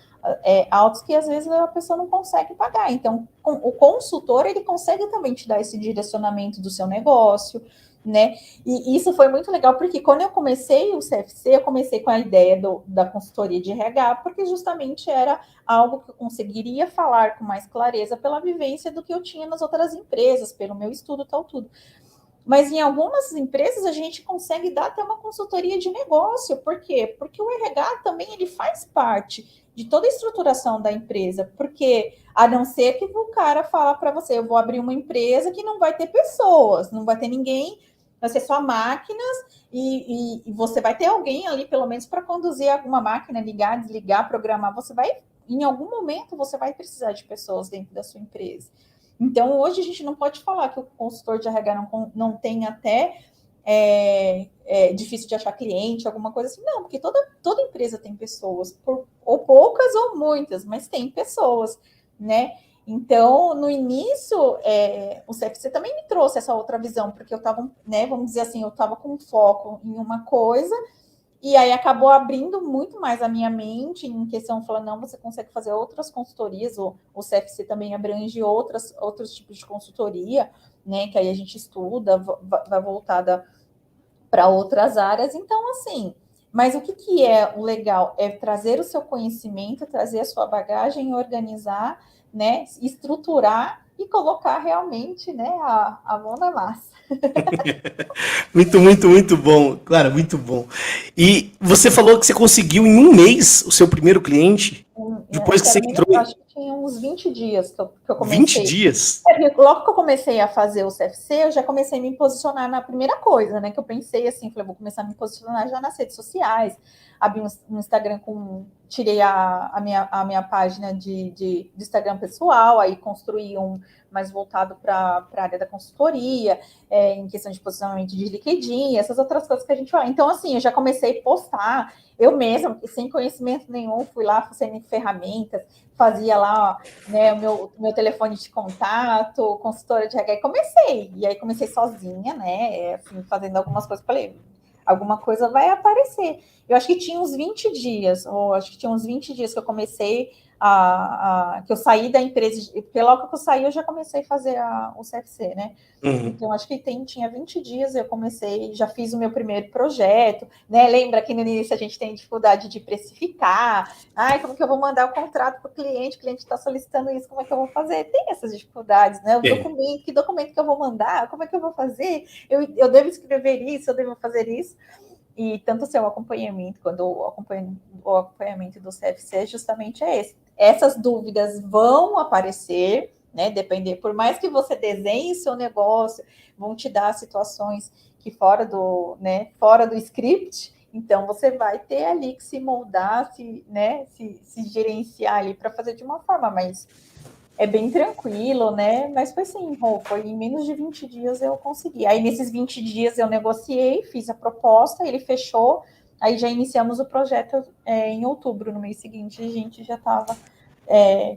altos que às vezes a pessoa não consegue pagar. Então, o consultor ele consegue também te dar esse direcionamento do seu negócio, né? E isso foi muito legal, porque quando eu comecei o CFC, eu comecei com a ideia da consultoria de RH, porque justamente era algo que eu conseguiria falar com mais clareza pela vivência do que eu tinha nas outras empresas, pelo meu estudo, tal, tudo. Mas em algumas empresas a gente consegue dar até uma consultoria de negócio. Por quê? Porque o RH também ele faz parte de toda a estruturação da empresa. Porque a não ser que o cara fala para você, eu vou abrir uma empresa que não vai ter pessoas, não vai ter ninguém, vai ser só máquinas e você vai ter alguém ali, pelo menos, para conduzir alguma máquina, ligar, desligar, programar. Em algum momento, você vai precisar de pessoas dentro da sua empresa. Então, hoje a gente não pode falar que o consultor de RH não tem até difícil de achar cliente, alguma coisa assim. Não, porque toda empresa tem pessoas, ou poucas ou muitas, mas tem pessoas, né? Então, no início, o CFC também me trouxe essa outra visão, porque eu estava, né, vamos dizer assim, eu estava com foco em uma coisa, e aí acabou abrindo muito mais a minha mente em questão, falando, não, você consegue fazer outras consultorias, o CFC também abrange outros tipos de consultoria, né, que aí a gente estuda, vai voltada para outras áreas. Então, assim, Mas o que é o legal? É trazer o seu conhecimento, trazer a sua bagagem, organizar, né, estruturar e colocar realmente, né, a mão na massa. Muito, muito, muito bom. Claro, muito bom. E você falou que você conseguiu em um mês o seu primeiro cliente, depois Acho que que você era entrou acho em que tinha uns 20 dias que eu 20 comecei. dias. Logo que eu comecei a fazer o CFC, eu já comecei a me posicionar na primeira coisa, né? Que eu pensei assim, falei, vou começar a me posicionar já nas redes sociais, abri um Instagram com. Tirei a minha página de Instagram pessoal, aí construí um mais voltado para a área da consultoria, em questão de posicionamento de LinkedIn, essas outras coisas que a gente fala. Então, assim, eu já comecei a postar, eu mesma, sem conhecimento nenhum, fui lá sem ferramentas, fazia lá, né, o meu telefone de contato, consultora de RH, e comecei. E aí comecei sozinha, né, assim, fazendo algumas coisas. Falei, alguma coisa vai aparecer. Eu acho que tinha uns 20 dias, ou acho que tinha uns 20 dias que eu comecei que eu saí da empresa, porque logo que eu saí eu já comecei a fazer o CFC, né? Uhum. Então, acho que tinha 20 dias, eu comecei, já fiz o meu primeiro projeto, né? Lembra que no início a gente tem dificuldade de precificar. Ai, como que eu vou mandar o contrato para o cliente está solicitando isso, como é que eu vou fazer? Tem essas dificuldades, né? O documento, que documento que eu vou mandar? Como é que eu vou fazer? Eu devo escrever isso, eu devo fazer isso. E tanto o seu acompanhamento quanto o acompanhamento do CFC justamente é esse. Essas dúvidas vão aparecer, né? Depender, por mais que você desenhe seu negócio, vão te dar situações que fora do script, então você vai ter ali que se moldar, se gerenciar ali para fazer de uma forma mais bem tranquilo, né? Mas foi assim, foi em menos de 20 dias eu consegui. Aí nesses 20 dias eu negociei, fiz a proposta, ele fechou, aí já iniciamos o projeto em outubro, no mês seguinte a gente já estava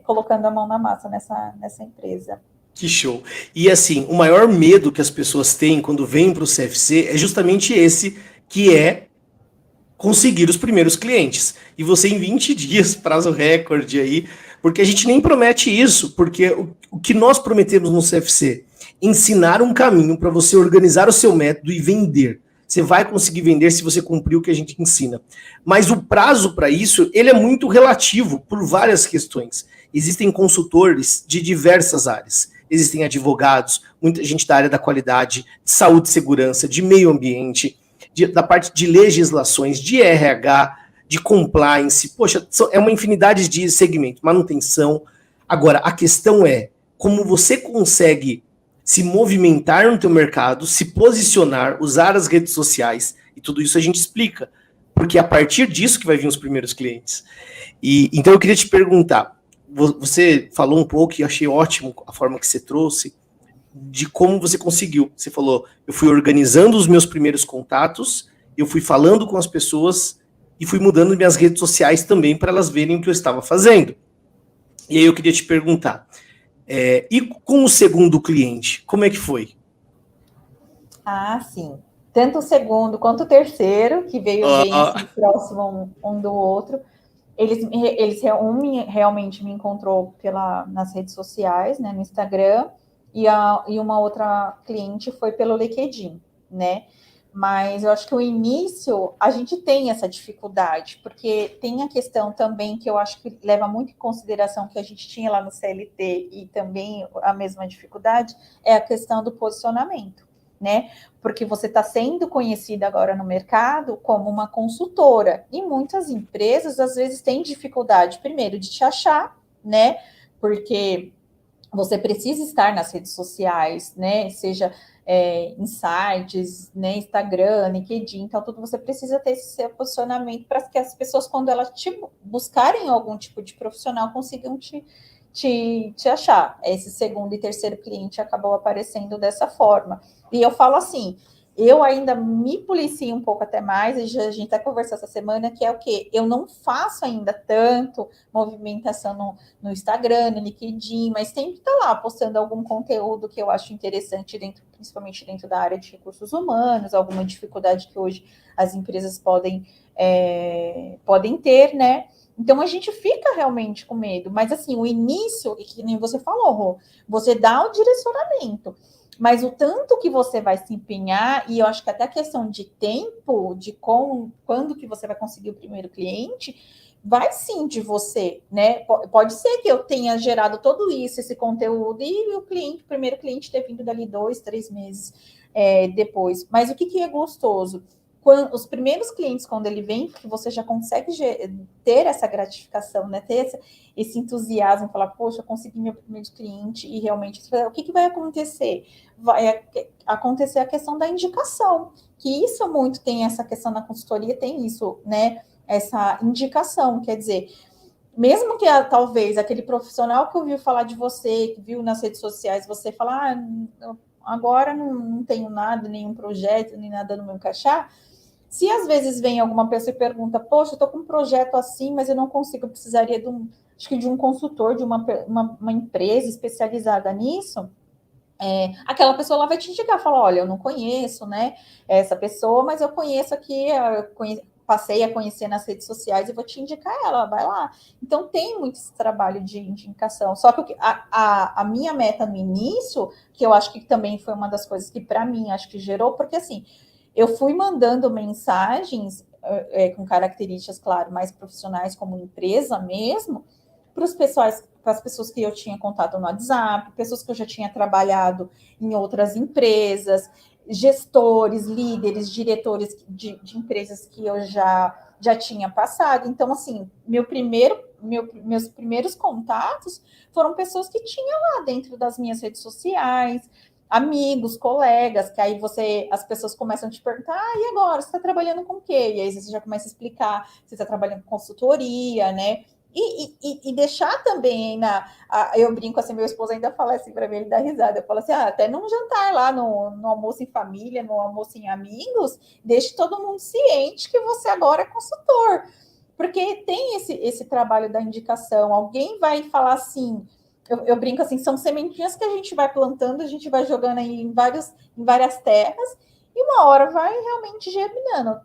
colocando a mão na massa nessa empresa. Que show. E assim, o maior medo que as pessoas têm quando vêm para o CFC é justamente esse, que é conseguir os primeiros clientes. E você em 20 dias, prazo recorde aí, porque a gente nem promete isso, porque o que nós prometemos no CFC? Ensinar um caminho para você organizar o seu método e vender. Você vai conseguir vender se você cumprir o que a gente ensina. Mas o prazo para isso, ele é muito relativo por várias questões. Existem consultores de diversas áreas. Existem advogados, muita gente da área da qualidade, de saúde e segurança, de meio ambiente, da parte de legislações, de RH, de compliance. Poxa, é uma infinidade de segmentos, manutenção. Agora, a questão é como você consegue se movimentar no teu mercado, se posicionar, usar as redes sociais, e tudo isso a gente explica. Porque é a partir disso que vai vir os primeiros clientes. E então eu queria te perguntar, você falou um pouco e achei ótimo a forma que você trouxe de como você conseguiu. Você falou, eu fui organizando os meus primeiros contatos, eu fui falando com as pessoas e fui mudando minhas redes sociais também para elas verem o que eu estava fazendo. E aí eu queria te perguntar, e com o segundo cliente, como é que foi? Ah, sim. Tanto o segundo quanto o terceiro, que veio bem assim, próximo um do outro, realmente me encontrou nas redes sociais, né, no Instagram, e uma outra cliente foi pelo LinkedIn, né? Mas eu acho que o início a gente tem essa dificuldade, porque tem a questão também que eu acho que leva muito em consideração que a gente tinha lá no CLT e também a mesma dificuldade, é a questão do posicionamento, né? Porque você está sendo conhecida agora no mercado como uma consultora. E muitas empresas, às vezes, têm dificuldade, primeiro, de te achar, né? Porque você precisa estar nas redes sociais, né? Seja em sites, né? Instagram, LinkedIn, então tudo você precisa ter esse seu posicionamento para que as pessoas, quando elas te buscarem algum tipo de profissional, consigam te achar. Esse segundo e terceiro cliente acabou aparecendo dessa forma. E eu falo assim, eu ainda me policio um pouco até mais, a gente até conversou essa semana, que é o quê? Eu não faço ainda tanto movimentação no Instagram, no LinkedIn, mas sempre está lá postando algum conteúdo que eu acho interessante, principalmente dentro da área de recursos humanos, alguma dificuldade que hoje as empresas podem ter, né? Então a gente fica realmente com medo, mas assim, o início, que nem você falou, Rô, você dá o direcionamento. mas o tanto que você vai se empenhar, e eu acho que até a questão de tempo, de quando que você vai conseguir o primeiro cliente, vai sim de você, né? Pode ser que eu tenha gerado todo isso, esse conteúdo, e o primeiro cliente ter vindo dali 2, 3 meses depois. Mas o que é gostoso? Os primeiros clientes, quando ele vem, que você já consegue ter essa gratificação, né? Ter esse entusiasmo, falar, poxa, eu consegui meu primeiro cliente, e realmente, o que vai acontecer? Vai acontecer a questão da indicação, que isso muito tem essa questão na consultoria, tem isso, né? Essa indicação, quer dizer, mesmo que talvez aquele profissional que ouviu falar de você, que viu nas redes sociais, você falar, agora não tenho nada, nenhum projeto, nem nada no meu encaixar. Se às vezes vem alguma pessoa e pergunta, poxa, eu estou com um projeto assim, mas eu não consigo, eu precisaria de um consultor, de uma empresa especializada nisso, aquela pessoa lá vai te indicar, falar, olha, eu não conheço, né, essa pessoa, mas eu conheço aqui, passei a conhecer nas redes sociais e vou te indicar ela, vai lá. Então, tem muito esse trabalho de indicação. Só que a minha meta no início, que eu acho que também foi uma das coisas que, para mim, acho que gerou, porque, assim, eu fui mandando mensagens com características, claro, mais profissionais, como empresa mesmo, para as pessoas que eu tinha contato no WhatsApp, pessoas que eu já tinha trabalhado em outras empresas, gestores, líderes, diretores de empresas que eu já tinha passado. Então, assim, meus primeiros contatos foram pessoas que tinham lá dentro das minhas redes sociais, amigos, colegas, que aí as pessoas começam a te perguntar, e agora, você está trabalhando com o quê? E aí você já começa a explicar, você está trabalhando com consultoria, né? E deixar também eu brinco assim, meu esposo ainda fala assim para mim, ele dá risada, eu falo assim, até num jantar lá, no almoço em família, no almoço em amigos, deixe todo mundo ciente que você agora é consultor, porque tem esse trabalho da indicação, alguém vai falar assim, eu brinco assim, são sementinhas que a gente vai plantando, a gente vai jogando aí em várias terras, e uma hora vai realmente germinando.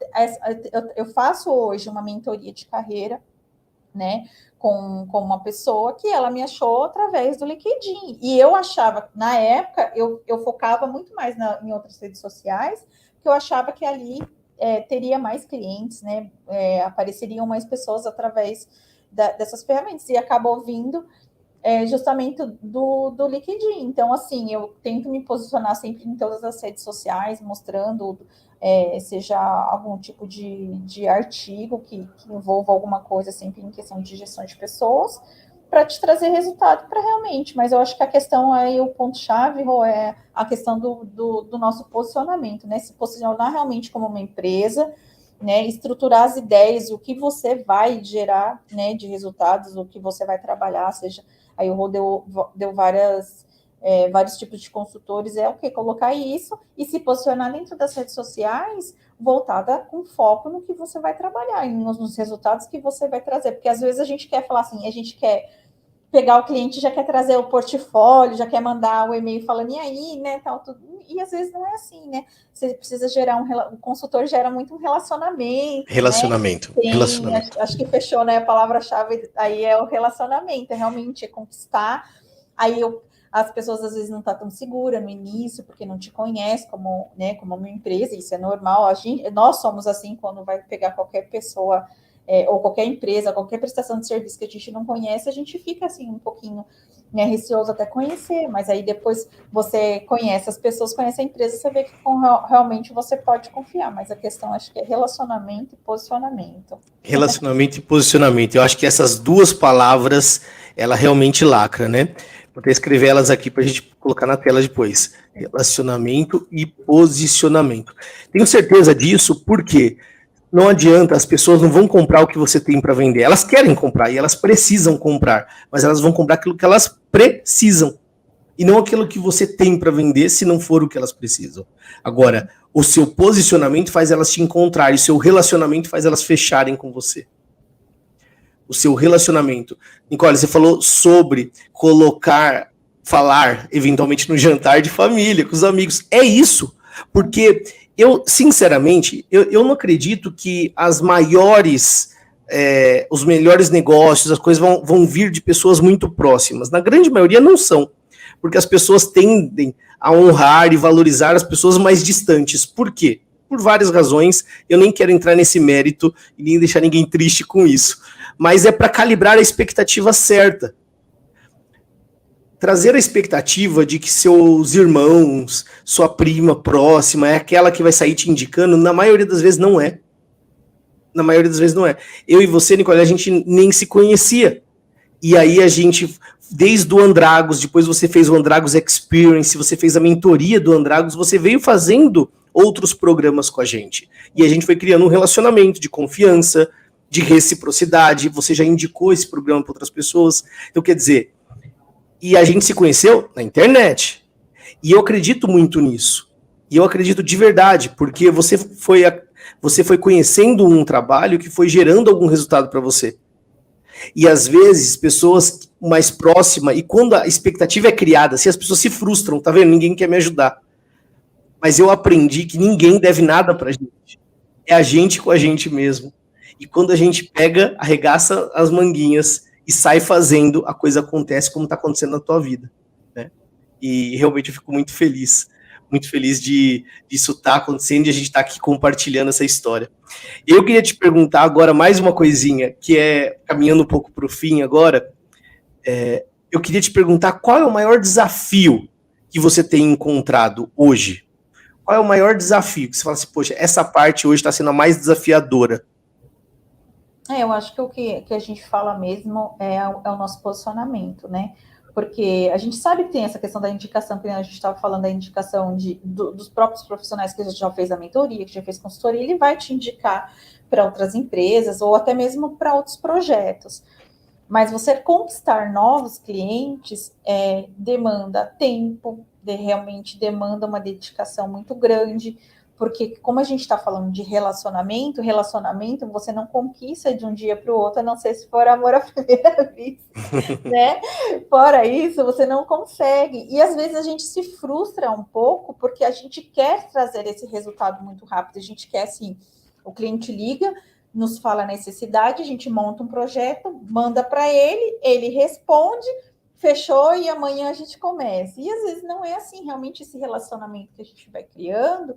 Eu faço hoje uma mentoria de carreira, né, com uma pessoa que ela me achou através do LinkedIn. E eu achava, na época, eu focava muito mais em outras redes sociais, porque eu achava que ali teria mais clientes, né, apareceriam mais pessoas através dessas ferramentas. E acabou vindo justamente do LinkedIn. Então, assim, eu tento me posicionar sempre em todas as redes sociais, mostrando, seja algum tipo de artigo que envolva alguma coisa sempre em questão de gestão de pessoas, para te trazer resultado para realmente. Mas eu acho que a questão aí, o ponto-chave, é a questão do nosso posicionamento, né? Se posicionar realmente como uma empresa, né, estruturar as ideias, o que você vai gerar, né, de resultados, o que você vai trabalhar, seja, aí o Rô deu vários tipos de consultores, o que? Colocar isso e se posicionar dentro das redes sociais, voltada com foco no que você vai trabalhar, e nos resultados que você vai trazer, porque às vezes a gente quer falar assim, a gente quer pegar o cliente, já quer trazer o portfólio, já quer mandar o e-mail falando, e aí, né, tal, tudo. E às vezes não é assim, né? Você precisa gerar o consultor gera muito um relacionamento, né? Acho que fechou, né? A palavra-chave aí é o relacionamento, é realmente conquistar. Aí as pessoas às vezes não estão tão seguras no início, porque não te conhece como, né, como uma empresa, isso é normal. Nós somos assim quando vai pegar qualquer pessoa, ou qualquer empresa, qualquer prestação de serviço que a gente não conhece, a gente fica assim um pouquinho, né, receoso até conhecer, mas aí depois você conhece as pessoas, conhece a empresa, você vê que realmente você pode confiar, mas a questão acho que é relacionamento e posicionamento. Relacionamento e posicionamento. Eu acho que essas duas palavras, ela realmente lacra, né? Vou até escrever elas aqui para a gente colocar na tela depois. Relacionamento e posicionamento. Tenho certeza disso porque não adianta, as pessoas não vão comprar o que você tem para vender. Elas querem comprar e elas precisam comprar, mas elas vão comprar aquilo que elas precisam e não aquilo que você tem para vender, se não for o que elas precisam. Agora, o seu posicionamento faz elas te encontrarem, o seu relacionamento faz elas fecharem com você. O seu relacionamento. Nicole, você falou sobre falar eventualmente no jantar de família, com os amigos. É isso, porque eu, sinceramente, eu não acredito que os melhores negócios, as coisas vão vir de pessoas muito próximas. Na grande maioria não são. Porque as pessoas tendem a honrar e valorizar as pessoas mais distantes. Por quê? Por várias razões, eu nem quero entrar nesse mérito e nem deixar ninguém triste com isso. Mas é para calibrar a expectativa certa. Trazer a expectativa de que seus irmãos, sua prima próxima, é aquela que vai sair te indicando, na maioria das vezes não é. Na maioria das vezes não é. Eu e você, Nicole, a gente nem se conhecia. E aí a gente, desde o Andragos, depois você fez o Andragos Experience, você fez a mentoria do Andragos, você veio fazendo outros programas com a gente. E a gente foi criando um relacionamento de confiança, de reciprocidade, você já indicou esse programa para outras pessoas. Então, quer dizer, e a gente se conheceu na internet. E eu acredito muito nisso. E eu acredito de verdade, porque você foi conhecendo um trabalho que foi gerando algum resultado para você. E às vezes, pessoas mais próximas, e quando a expectativa é criada, assim, as pessoas se frustram, tá vendo? Ninguém quer me ajudar. Mas eu aprendi que ninguém deve nada pra gente. É a gente com a gente mesmo. E quando a gente pega, arregaça as manguinhas e sai fazendo, a coisa acontece como está acontecendo na tua vida. Né? E realmente eu fico muito feliz de isso estar acontecendo e a gente estar aqui compartilhando essa história. Eu queria te perguntar agora mais uma coisinha, que é, caminhando um pouco para o fim agora, eu queria te perguntar qual é o maior desafio que você tem encontrado hoje? Qual é o maior desafio? Que você fala assim, poxa, essa parte hoje está sendo a mais desafiadora. Eu acho que o que a gente fala mesmo é o nosso posicionamento, né? Porque a gente sabe que tem essa questão da indicação, que a gente estava falando da indicação dos próprios profissionais que a gente já fez a mentoria, que já fez consultoria, ele vai te indicar para outras empresas ou até mesmo para outros projetos. Mas você conquistar novos clientes demanda tempo, realmente demanda uma dedicação muito grande, porque como a gente está falando de relacionamento você não conquista de um dia para o outro, a não ser se for amor à primeira vista, né? Fora isso, você não consegue. E às vezes a gente se frustra um pouco, porque a gente quer trazer esse resultado muito rápido, a gente quer, assim, o cliente liga, nos fala a necessidade, a gente monta um projeto, manda para ele, ele responde, fechou e amanhã a gente começa. E às vezes não é assim, realmente esse relacionamento que a gente vai criando,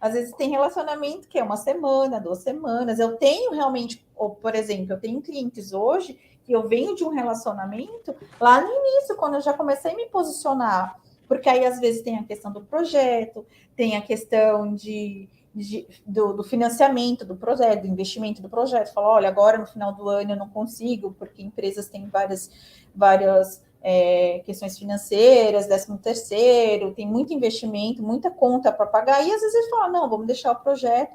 às vezes tem relacionamento que é 1 semana, 2 semanas. Eu tenho realmente, ou, por exemplo, eu tenho clientes hoje que eu venho de um relacionamento lá no início, quando eu já comecei a me posicionar, porque aí às vezes tem a questão do projeto, tem a questão do financiamento do projeto, do investimento do projeto. Fala, olha, agora no final do ano eu não consigo, porque empresas têm várias questões financeiras, 13º, tem muito investimento, muita conta para pagar, e às vezes eles falam, não, vamos deixar o projeto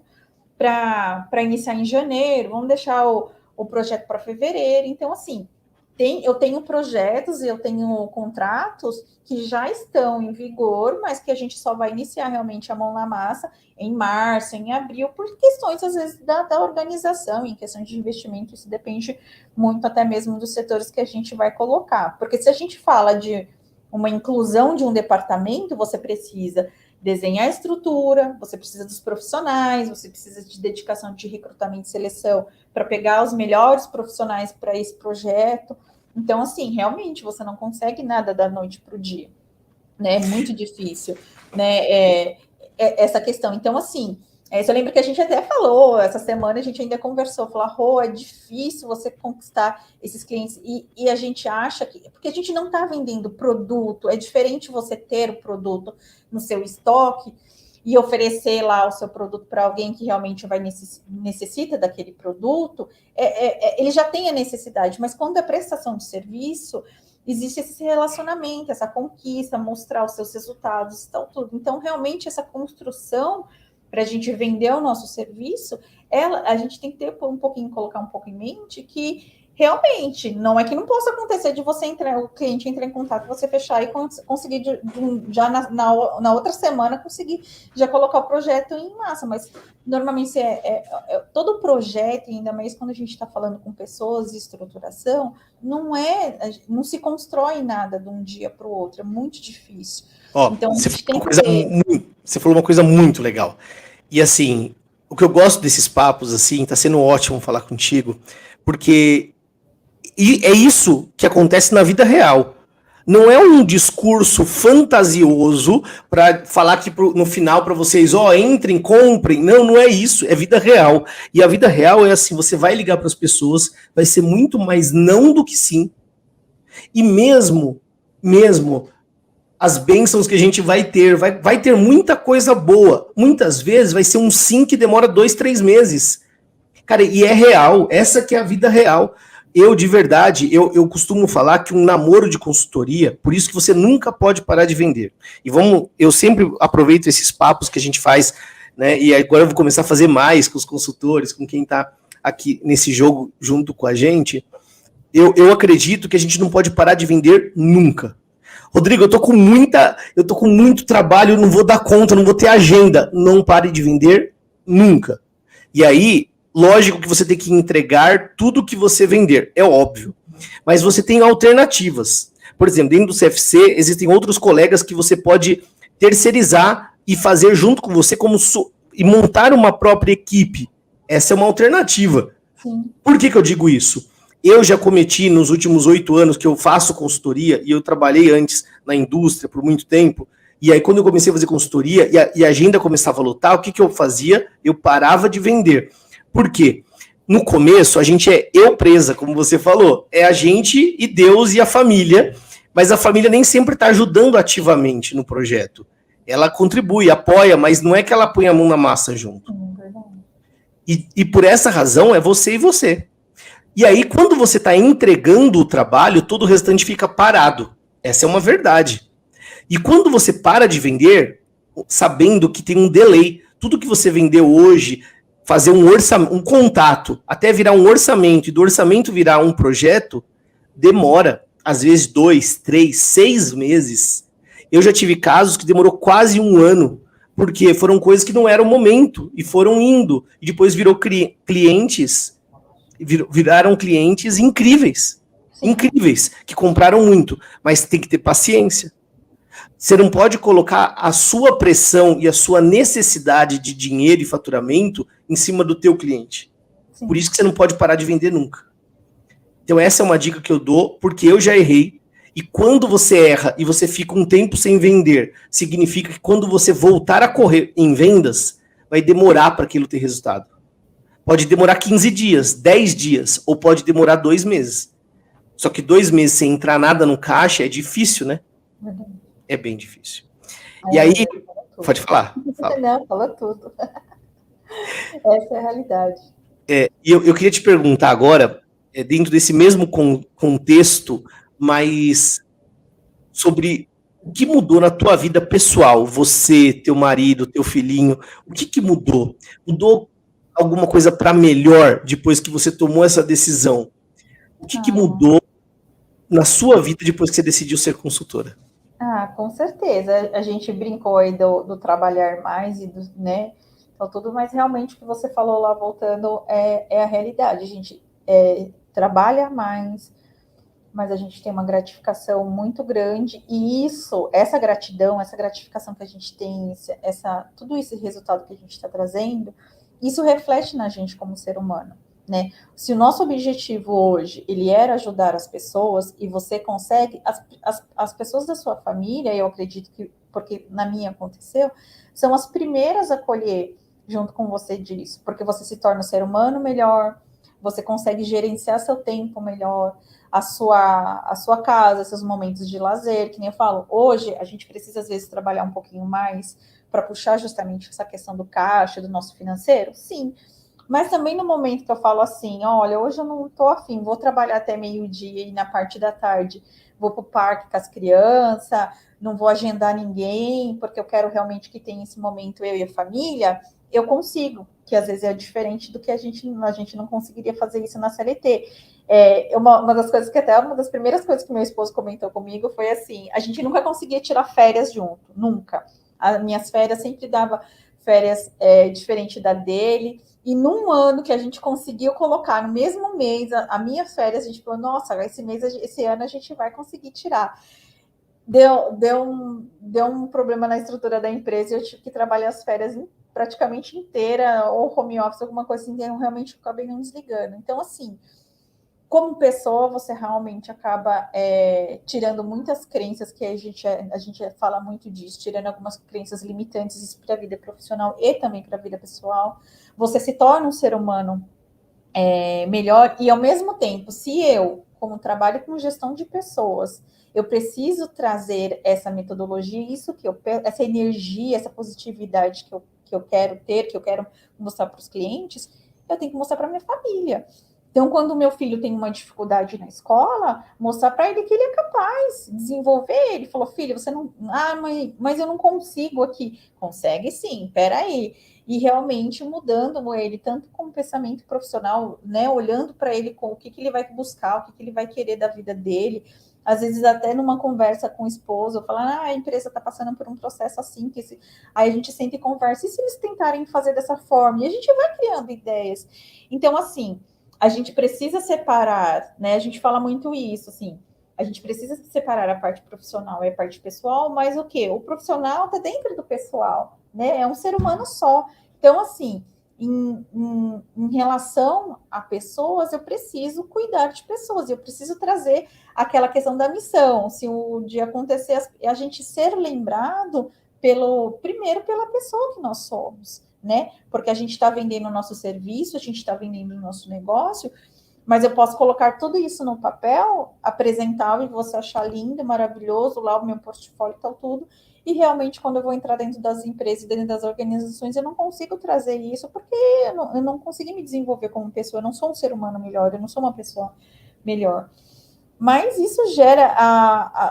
para iniciar em janeiro, vamos deixar o projeto para fevereiro. Então, assim, eu tenho projetos e eu tenho contratos que já estão em vigor, mas que a gente só vai iniciar realmente a mão na massa em março, em abril, por questões, às vezes, da organização, em questão de investimento, isso depende muito até mesmo dos setores que a gente vai colocar. Porque se a gente fala de uma inclusão de um departamento, você precisa desenhar a estrutura, você precisa dos profissionais, você precisa de dedicação de recrutamento e seleção para pegar os melhores profissionais para esse projeto. Então, assim, realmente você não consegue nada da noite para o dia, né? É muito difícil, né? Essa questão. Então, assim, eu lembro que a gente até falou, essa semana a gente ainda conversou, falou, é difícil você conquistar esses clientes, e a gente acha que, porque a gente não está vendendo produto, é diferente você ter o produto no seu estoque e oferecer lá o seu produto para alguém que realmente necessita daquele produto, ele já tem a necessidade, mas quando é prestação de serviço, existe esse relacionamento, essa conquista, mostrar os seus resultados e tal, tudo. Então, realmente, essa construção para a gente vender o nosso serviço, a gente tem que ter colocar um pouco em mente que realmente não é que não possa acontecer de o cliente entrar em contato, você fechar e conseguir já na outra semana conseguir já colocar o projeto em massa, mas normalmente todo projeto, ainda mais quando a gente está falando com pessoas de estruturação, não se constrói nada de um dia para o outro, é muito difícil. Então, você falou uma coisa muito legal. E assim, o que eu gosto desses papos, assim, tá sendo ótimo falar contigo, porque é isso que acontece na vida real. Não é um discurso fantasioso para falar que no final para vocês, entrem, comprem. Não, não é isso, é vida real. E a vida real é assim, você vai ligar para as pessoas, vai ser muito mais não do que sim. E mesmo as bênçãos que a gente vai ter, vai ter muita coisa boa. Muitas vezes vai ser um sim que demora 2, 3 meses. Cara, e é real, essa que é a vida real. Eu, de verdade, eu costumo falar que um namoro de consultoria, por isso que você nunca pode parar de vender. E eu sempre aproveito esses papos que a gente faz, né? E agora eu vou começar a fazer mais com os consultores, com quem está aqui nesse jogo junto com a gente. Eu acredito que a gente não pode parar de vender nunca. Rodrigo, eu tô com muito trabalho, não vou dar conta, não vou ter agenda. Não pare de vender nunca. E aí, lógico que você tem que entregar tudo que você vender, é óbvio. Mas você tem alternativas. Por exemplo, dentro do CFC, existem outros colegas que você pode terceirizar e fazer junto com você e montar uma própria equipe. Essa é uma alternativa. Sim. Por que eu digo isso? Eu já cometi, nos últimos 8 anos que eu faço consultoria, e eu trabalhei antes na indústria por muito tempo, e aí quando eu comecei a fazer consultoria e a agenda começava a lotar, o que eu fazia? Eu parava de vender. Por quê? No começo, a gente é eu presa, como você falou. É a gente e Deus e a família, mas a família nem sempre está ajudando ativamente no projeto. Ela contribui, apoia, mas não é que ela põe a mão na massa junto. E por essa razão, é você e você. E aí, quando você está entregando o trabalho, todo o restante fica parado. Essa é uma verdade. E quando você para de vender, sabendo que tem um delay, tudo que você vendeu hoje, fazer um contato, até virar um orçamento, e do orçamento virar um projeto, demora, às vezes 2, 3, 6 meses. Eu já tive casos que demorou quase 1 ano, porque foram coisas que não eram o momento, e foram indo, e depois viraram clientes incríveis, incríveis, que compraram muito, mas tem que ter paciência. Você não pode colocar a sua pressão e a sua necessidade de dinheiro e faturamento em cima do teu cliente. Sim. Por isso que você não pode parar de vender nunca. Então essa é uma dica que eu dou, porque eu já errei. E quando você erra e você fica um tempo sem vender, significa que quando você voltar a correr em vendas, vai demorar para aquilo ter resultado. Pode demorar 15 dias, 10 dias, ou pode demorar 2 meses. Só que 2 meses sem entrar nada no caixa é difícil, né? É bem difícil. E aí, pode falar. Fala. Não, fala tudo. Essa é a realidade. E eu queria te perguntar agora, dentro desse mesmo contexto, mas sobre o que mudou na tua vida pessoal, você, teu marido, teu filhinho, o que mudou? Mudou alguma coisa para melhor depois que você tomou essa decisão? O que mudou na sua vida depois que você decidiu ser consultora? Com certeza. A gente brincou aí do trabalhar mais e do, né? Então, tudo, mas realmente o que você falou lá, voltando, é a realidade. A gente trabalha mais, mas a gente tem uma gratificação muito grande, e essa gratidão, essa gratificação que a gente tem, tudo esse resultado que a gente está trazendo, isso reflete na gente como ser humano, né? Se o nosso objetivo hoje, ele era ajudar as pessoas, e você consegue, as pessoas da sua família, eu acredito que, porque na minha aconteceu, são as primeiras a colher junto com você disso, porque você se torna um ser humano melhor, você consegue gerenciar seu tempo melhor, a sua casa, seus momentos de lazer, que nem eu falo, hoje a gente precisa às vezes trabalhar um pouquinho mais para puxar justamente essa questão do caixa, do nosso financeiro, sim, mas também no momento que eu falo assim, olha, hoje eu não estou afim, vou trabalhar até meio-dia e na parte da tarde vou para o parque com as crianças, não vou agendar ninguém, porque eu quero realmente que tenha esse momento eu e a família, eu consigo, que às vezes é diferente do que a gente não conseguiria fazer isso na CLT. Uma das coisas que até uma das primeiras coisas que meu esposo comentou comigo foi assim, a gente nunca conseguia tirar férias junto, nunca. As minhas férias sempre dava férias diferente da dele, e num ano que a gente conseguiu colocar no mesmo mês a minha férias, a gente falou, nossa, esse ano a gente vai conseguir tirar. Deu um problema na estrutura da empresa e eu tive que trabalhar as férias praticamente inteira, ou home office, alguma coisa assim, eu realmente acabei não desligando. Então, assim, como pessoa, você realmente acaba tirando muitas crenças, que a gente fala muito disso, tirando algumas crenças limitantes para a vida profissional e também para a vida pessoal. Você se torna um ser humano melhor, e ao mesmo tempo, se eu, como trabalho com gestão de pessoas, eu preciso trazer essa metodologia, essa energia, essa positividade que eu quero ter, que eu quero mostrar para os clientes, eu tenho que mostrar para minha família. Então, quando o meu filho tem uma dificuldade na escola, mostrar para ele que ele é capaz, desenvolver. Ele falou, filho, você não... Ah, mas eu não consigo aqui. Consegue sim, peraí. E realmente mudando ele, tanto como pensamento profissional, né? Olhando para ele com o que ele vai buscar, o que ele vai querer da vida dele. Às vezes, até numa conversa com o esposo, falando, a empresa está passando por um processo assim, aí a gente senta e conversa, e se eles tentarem fazer dessa forma? E a gente vai criando ideias. Então, assim, a gente precisa separar, né? A gente fala muito isso, assim, a gente precisa separar a parte profissional e a parte pessoal, mas o quê? O profissional está dentro do pessoal, né? É um ser humano só. Então, assim, em relação a pessoas, eu preciso cuidar de pessoas, eu preciso trazer aquela questão da missão. Se o dia acontecer, a gente ser lembrado primeiro pela pessoa que nós somos, né? Porque a gente está vendendo o nosso serviço, a gente está vendendo o nosso negócio, mas eu posso colocar tudo isso no papel, apresentável, e você achar lindo, maravilhoso, lá o meu portfólio e tal, tudo, e realmente quando eu vou entrar dentro das empresas, dentro das organizações, eu não consigo trazer isso, porque eu não consigo me desenvolver como pessoa, eu não sou um ser humano melhor, eu não sou uma pessoa melhor. Mas isso gera,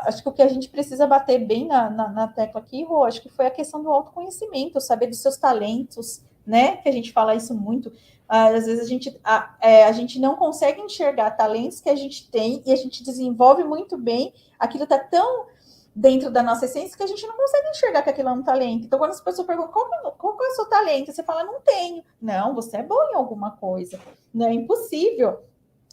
acho que o que a gente precisa bater bem na tecla aqui, Rô, acho que foi a questão do autoconhecimento, saber dos seus talentos, né? Que a gente fala isso muito. Às vezes a gente não consegue enxergar talentos que a gente tem e a gente desenvolve muito bem, aquilo está tão dentro da nossa essência que a gente não consegue enxergar que aquilo é um talento. Então, quando as pessoas perguntam qual é o seu talento, você fala, não tenho. Não, você é bom em alguma coisa. Não é impossível.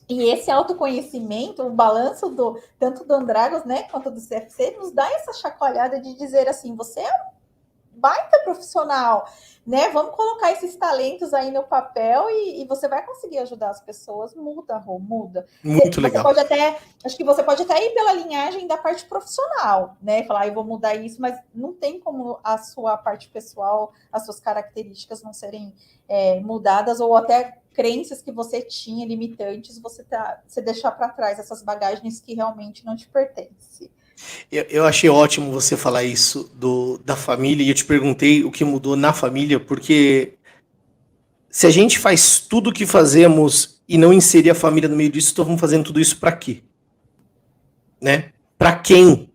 E esse autoconhecimento, o balanço tanto do Andragos, né, quanto do CFC, nos dá essa chacoalhada de dizer assim, você é um baita profissional, né? Vamos colocar esses talentos aí no papel e você vai conseguir ajudar as pessoas. Muda, Rô, muda. Muito legal. Acho que você pode até ir pela linhagem da parte profissional, né? Falar, eu vou mudar isso, mas não tem como a sua parte pessoal, as suas características não serem mudadas, ou até crenças que você tinha limitantes, você deixar para trás essas bagagens que realmente não te pertencem. Eu achei ótimo você falar isso da família, e eu te perguntei o que mudou na família, porque se a gente faz tudo o que fazemos e não inserir a família no meio disso, então vamos fazendo tudo isso para quê? Né? Para quem?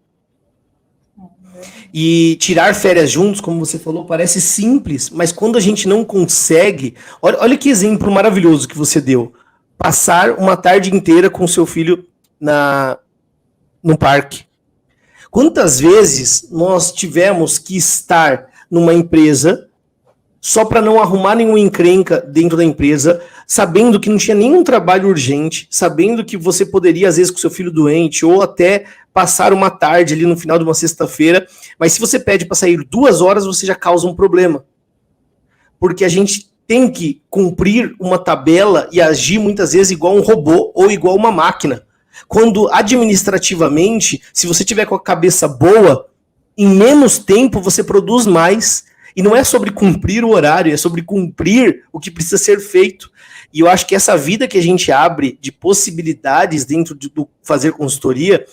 E tirar férias juntos, como você falou, parece simples, mas quando a gente não consegue... Olha que exemplo maravilhoso que você deu. Passar uma tarde inteira com seu filho no parque. Quantas vezes nós tivemos que estar numa empresa só para não arrumar nenhuma encrenca dentro da empresa, sabendo que não tinha nenhum trabalho urgente, sabendo que você poderia, às vezes, com seu filho doente, ou até passar uma tarde ali no final de uma sexta-feira, mas se você pede para sair 2 horas, você já causa um problema. Porque a gente tem que cumprir uma tabela e agir muitas vezes igual um robô ou igual uma máquina. Quando administrativamente, se você tiver com a cabeça boa, em menos tempo você produz mais. E não é sobre cumprir o horário, é sobre cumprir o que precisa ser feito. E eu acho que essa vida que a gente abre de possibilidades dentro do fazer consultoria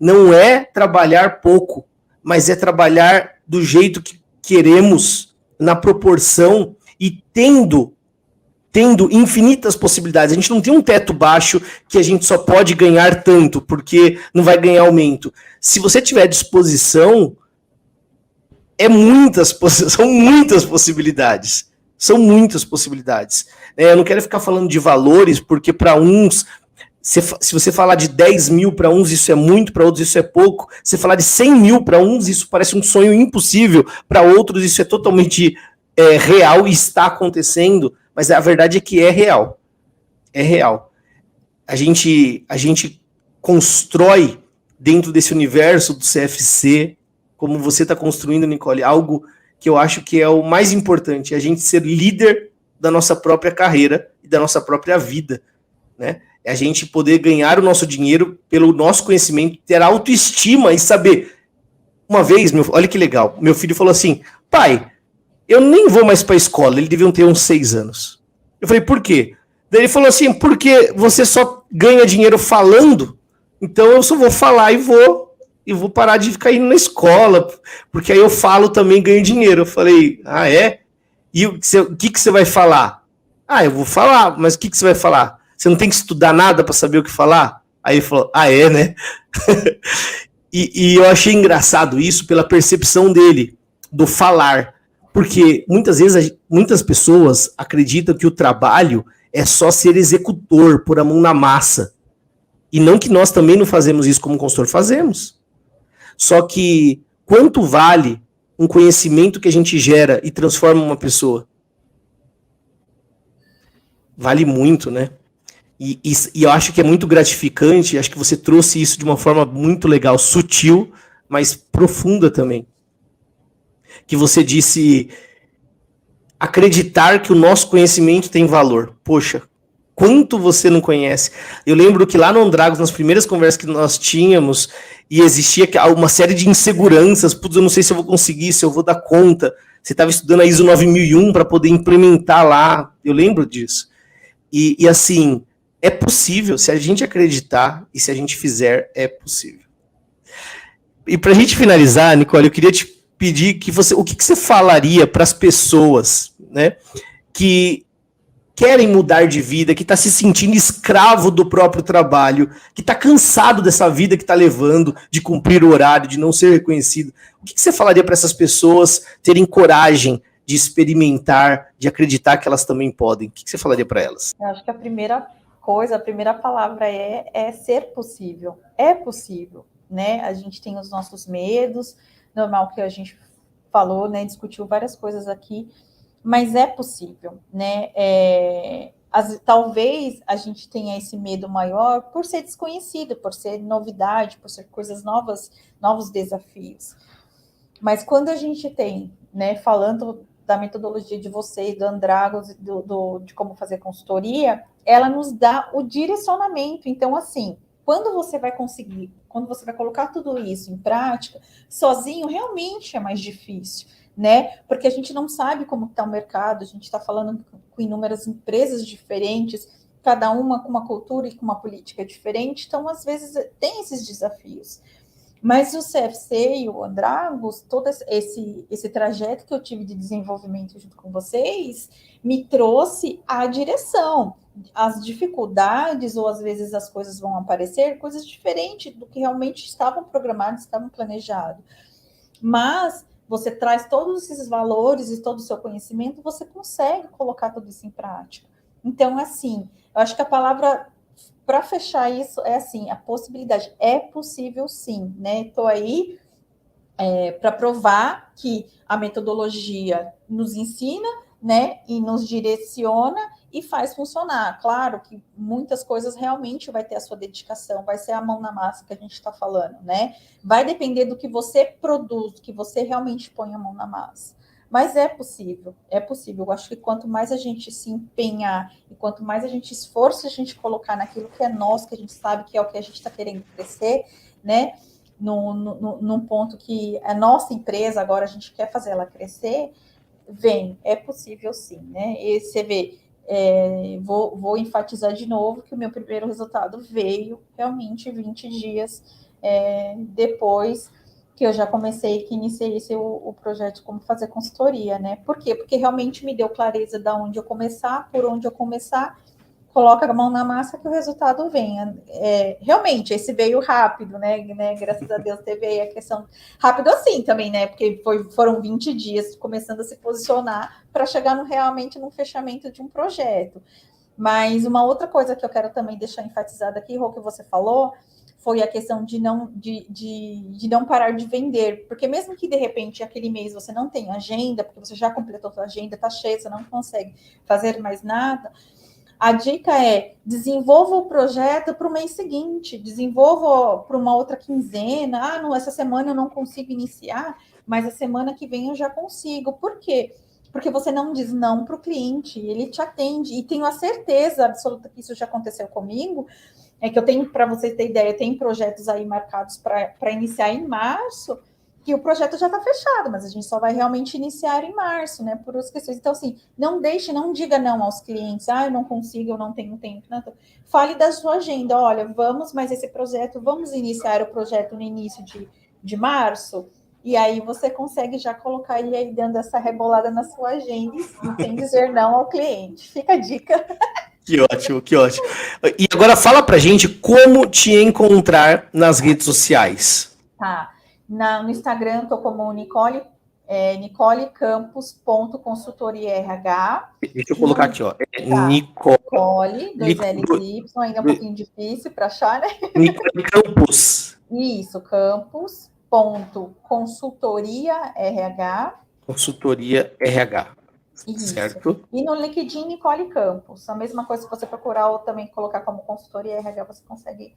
não é trabalhar pouco, mas é trabalhar do jeito que queremos, na proporção e tendo infinitas possibilidades. A gente não tem um teto baixo que a gente só pode ganhar tanto, porque não vai ganhar aumento. Se você tiver disposição, são muitas possibilidades. São muitas possibilidades. Eu não quero ficar falando de valores, porque para uns, se você falar de 10 mil para uns, isso é muito, para outros isso é pouco. Se falar de 100 mil para uns, isso parece um sonho impossível. Para outros, isso é totalmente real e está acontecendo. Mas a verdade é que é real. É real. A gente constrói dentro desse universo do CFC, como você está construindo, Nicole, algo que eu acho que é o mais importante, a gente ser líder da nossa própria carreira e da nossa própria vida, né? É a gente poder ganhar o nosso dinheiro pelo nosso conhecimento, ter autoestima e saber. Uma vez, olha que legal, meu filho falou assim, pai, eu nem vou mais para a escola, ele devia ter uns 6 anos. Eu falei, por quê? Daí ele falou assim, porque você só ganha dinheiro falando, então eu só vou falar e vou parar de ficar indo na escola, porque aí eu falo também ganho dinheiro. Eu falei, ah, é? E o que você vai falar? Ah, eu vou falar, mas o que você vai falar? Você não tem que estudar nada para saber o que falar? Aí ele falou, ah, é, né? E eu achei engraçado isso pela percepção dele, do falar. Porque muitas vezes, muitas pessoas acreditam que o trabalho é só ser executor, pôr a mão na massa. E não que nós também não fazemos isso como consultor, fazemos. Só que quanto vale um conhecimento que a gente gera e transforma uma pessoa? Vale muito, né? E eu acho que é muito gratificante, acho que você trouxe isso de uma forma muito legal, sutil, mas profunda também. Que você disse acreditar que o nosso conhecimento tem valor. Poxa, quanto você não conhece. Eu lembro que lá no Andragos, nas primeiras conversas que nós tínhamos, e existia uma série de inseguranças, putz, eu não sei se eu vou conseguir, se eu vou dar conta. Você estava estudando a ISO 9001 para poder implementar lá, eu lembro disso. E assim, é possível, se a gente acreditar e se a gente fizer, é possível. E para a gente finalizar, Nicole, eu queria te pedir que o que você falaria para as pessoas, né, que querem mudar de vida, que está se sentindo escravo do próprio trabalho, que está cansado dessa vida que está levando, de cumprir o horário, de não ser reconhecido. O que você falaria para essas pessoas terem coragem de experimentar, de acreditar que elas também podem? O que você falaria para elas? Eu acho que a primeira palavra é ser possível. É possível, né? A gente tem os nossos medos, normal que a gente falou, né? Discutiu várias coisas aqui, mas é possível, né? Talvez a gente tenha esse medo maior por ser desconhecido, por ser novidade, por ser coisas novas, novos desafios. Mas quando a gente tem, né, falando da metodologia de vocês, do Andragos, de como fazer consultoria, ela nos dá o direcionamento. Então, assim, quando você vai colocar tudo isso em prática, sozinho realmente é mais difícil, né? Porque a gente não sabe como está o mercado, a gente está falando com inúmeras empresas diferentes, cada uma com uma cultura e com uma política diferente, então, às vezes, tem esses desafios. Mas o CFC e o Andragos, todo esse trajeto que eu tive de desenvolvimento junto com vocês, me trouxe a direção. As dificuldades, ou às vezes as coisas vão aparecer, coisas diferentes do que realmente estavam programadas, estavam planejados. Mas você traz todos esses valores e todo o seu conhecimento, você consegue colocar tudo isso em prática. Então, assim, eu acho que a palavra para fechar isso é assim, a possibilidade é possível sim, né? Estou aí para provar que a metodologia nos ensina, né? E nos direciona e faz funcionar. Claro que muitas coisas realmente vai ter a sua dedicação, vai ser a mão na massa que a gente está falando, né? Vai depender do que você produz, do que você realmente põe a mão na massa. Mas é possível, é possível. Eu acho que quanto mais a gente se empenhar e quanto mais a gente esforço a gente colocar naquilo que é nosso, que a gente sabe que é o que a gente está querendo crescer, né? Num ponto que a nossa empresa, agora a gente quer fazer ela crescer, é possível sim, né? E você vê, vou enfatizar de novo que o meu primeiro resultado veio realmente 20 dias depois que eu já iniciei o projeto como fazer consultoria, né? Por quê? Porque realmente me deu clareza de onde eu começar, por onde eu começar, coloca a mão na massa que o resultado venha. Realmente, esse veio rápido, né? Graças a Deus teve aí a questão rápido assim também, né? Porque foram 20 dias começando a se posicionar para chegar realmente no fechamento de um projeto. Mas uma outra coisa que eu quero também deixar enfatizada aqui, Rô, que você falou, foi a questão de não parar de vender, porque mesmo que de repente aquele mês você não tenha agenda, porque você já completou sua agenda, está cheia, você não consegue fazer mais nada, a dica é desenvolva o projeto para o mês seguinte, desenvolva para uma outra quinzena, essa semana eu não consigo iniciar, mas a semana que vem eu já consigo. Por quê? porque você não diz não para o cliente, ele te atende, e tenho a certeza absoluta que isso já aconteceu comigo, é que eu tenho, para você ter ideia, eu tenho projetos aí marcados para iniciar em março, que o projeto já está fechado, mas a gente só vai realmente iniciar em março, né, por as questões. Então, assim, não diga não aos clientes, eu não consigo, eu não tenho tempo. Não. Fale da sua agenda, olha, mas esse projeto, vamos iniciar o projeto no início de março, e aí você consegue já colocar ele aí dando essa rebolada na sua agenda e sem dizer não ao cliente. Fica a dica. Que ótimo, que ótimo. E agora fala pra gente como te encontrar nas redes sociais. Tá. No Instagram, estou como nicolecampos.consultoriarh. Deixa eu colocar aqui, ó. Tá. Nicole, 2 L's e Y, ainda é um pouquinho difícil para achar, né? Nicole Campos. Isso, campus.consultoriarh. Consultoria RH. Isso. Certo? E no LinkedIn, Nicole Campos. A mesma coisa, se você procurar ou também colocar como consultoria RH, você consegue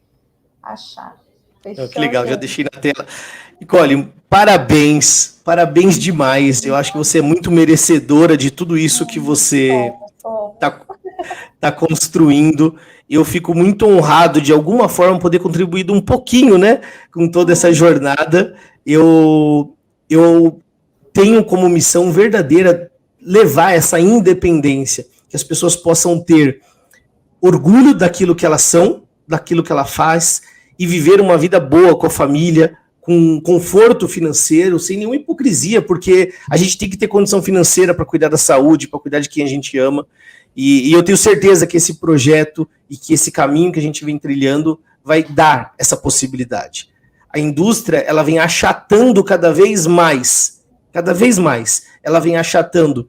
achar. Fechou, que legal, já deixei na tela. Nicole, parabéns, parabéns demais. Eu acho que você é muito merecedora de tudo isso que você está construindo. Eu fico muito honrado de alguma forma poder contribuir um pouquinho, né, com toda essa jornada. Eu tenho como missão verdadeira levar essa independência, que as pessoas possam ter orgulho daquilo que elas são, daquilo que ela faz, e viver uma vida boa com a família, com conforto financeiro, sem nenhuma hipocrisia, porque a gente tem que ter condição financeira para cuidar da saúde, para cuidar de quem a gente ama, e eu tenho certeza que esse projeto e que esse caminho que a gente vem trilhando vai dar essa possibilidade. A indústria, ela vem achatando cada vez mais, ela vem achatando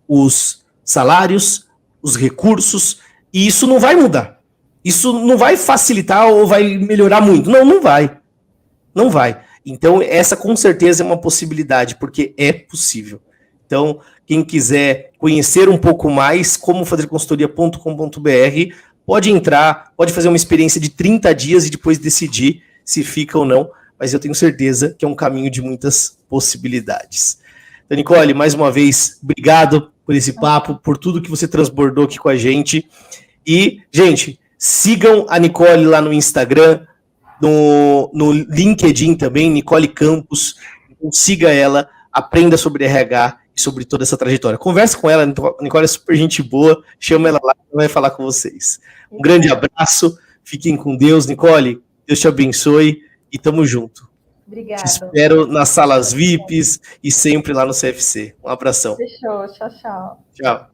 os salários, os recursos, e isso não vai mudar. Isso não vai facilitar ou vai melhorar muito. Não vai. Não vai. Então, essa com certeza é uma possibilidade, porque é possível. Então, quem quiser conhecer um pouco mais, comofazerconsultoria.com.br, pode entrar, pode fazer uma experiência de 30 dias e depois decidir se fica ou não, mas eu tenho certeza que é um caminho de muitas possibilidades. Então, Nicole, mais uma vez, obrigado por esse papo, por tudo que você transbordou aqui com a gente. Gente, sigam a Nicole lá no Instagram, no LinkedIn também, Nicole Campos. Então, siga ela, aprenda sobre RH e sobre toda essa trajetória. Converse com ela, a Nicole é super gente boa, chama ela lá, ela vai falar com vocês. Um grande abraço, fiquem com Deus. Nicole, Deus te abençoe e tamo junto. Obrigada. Te espero nas salas VIPs e sempre lá no CFC. Um abração. Fechou, tchau, tchau. Tchau.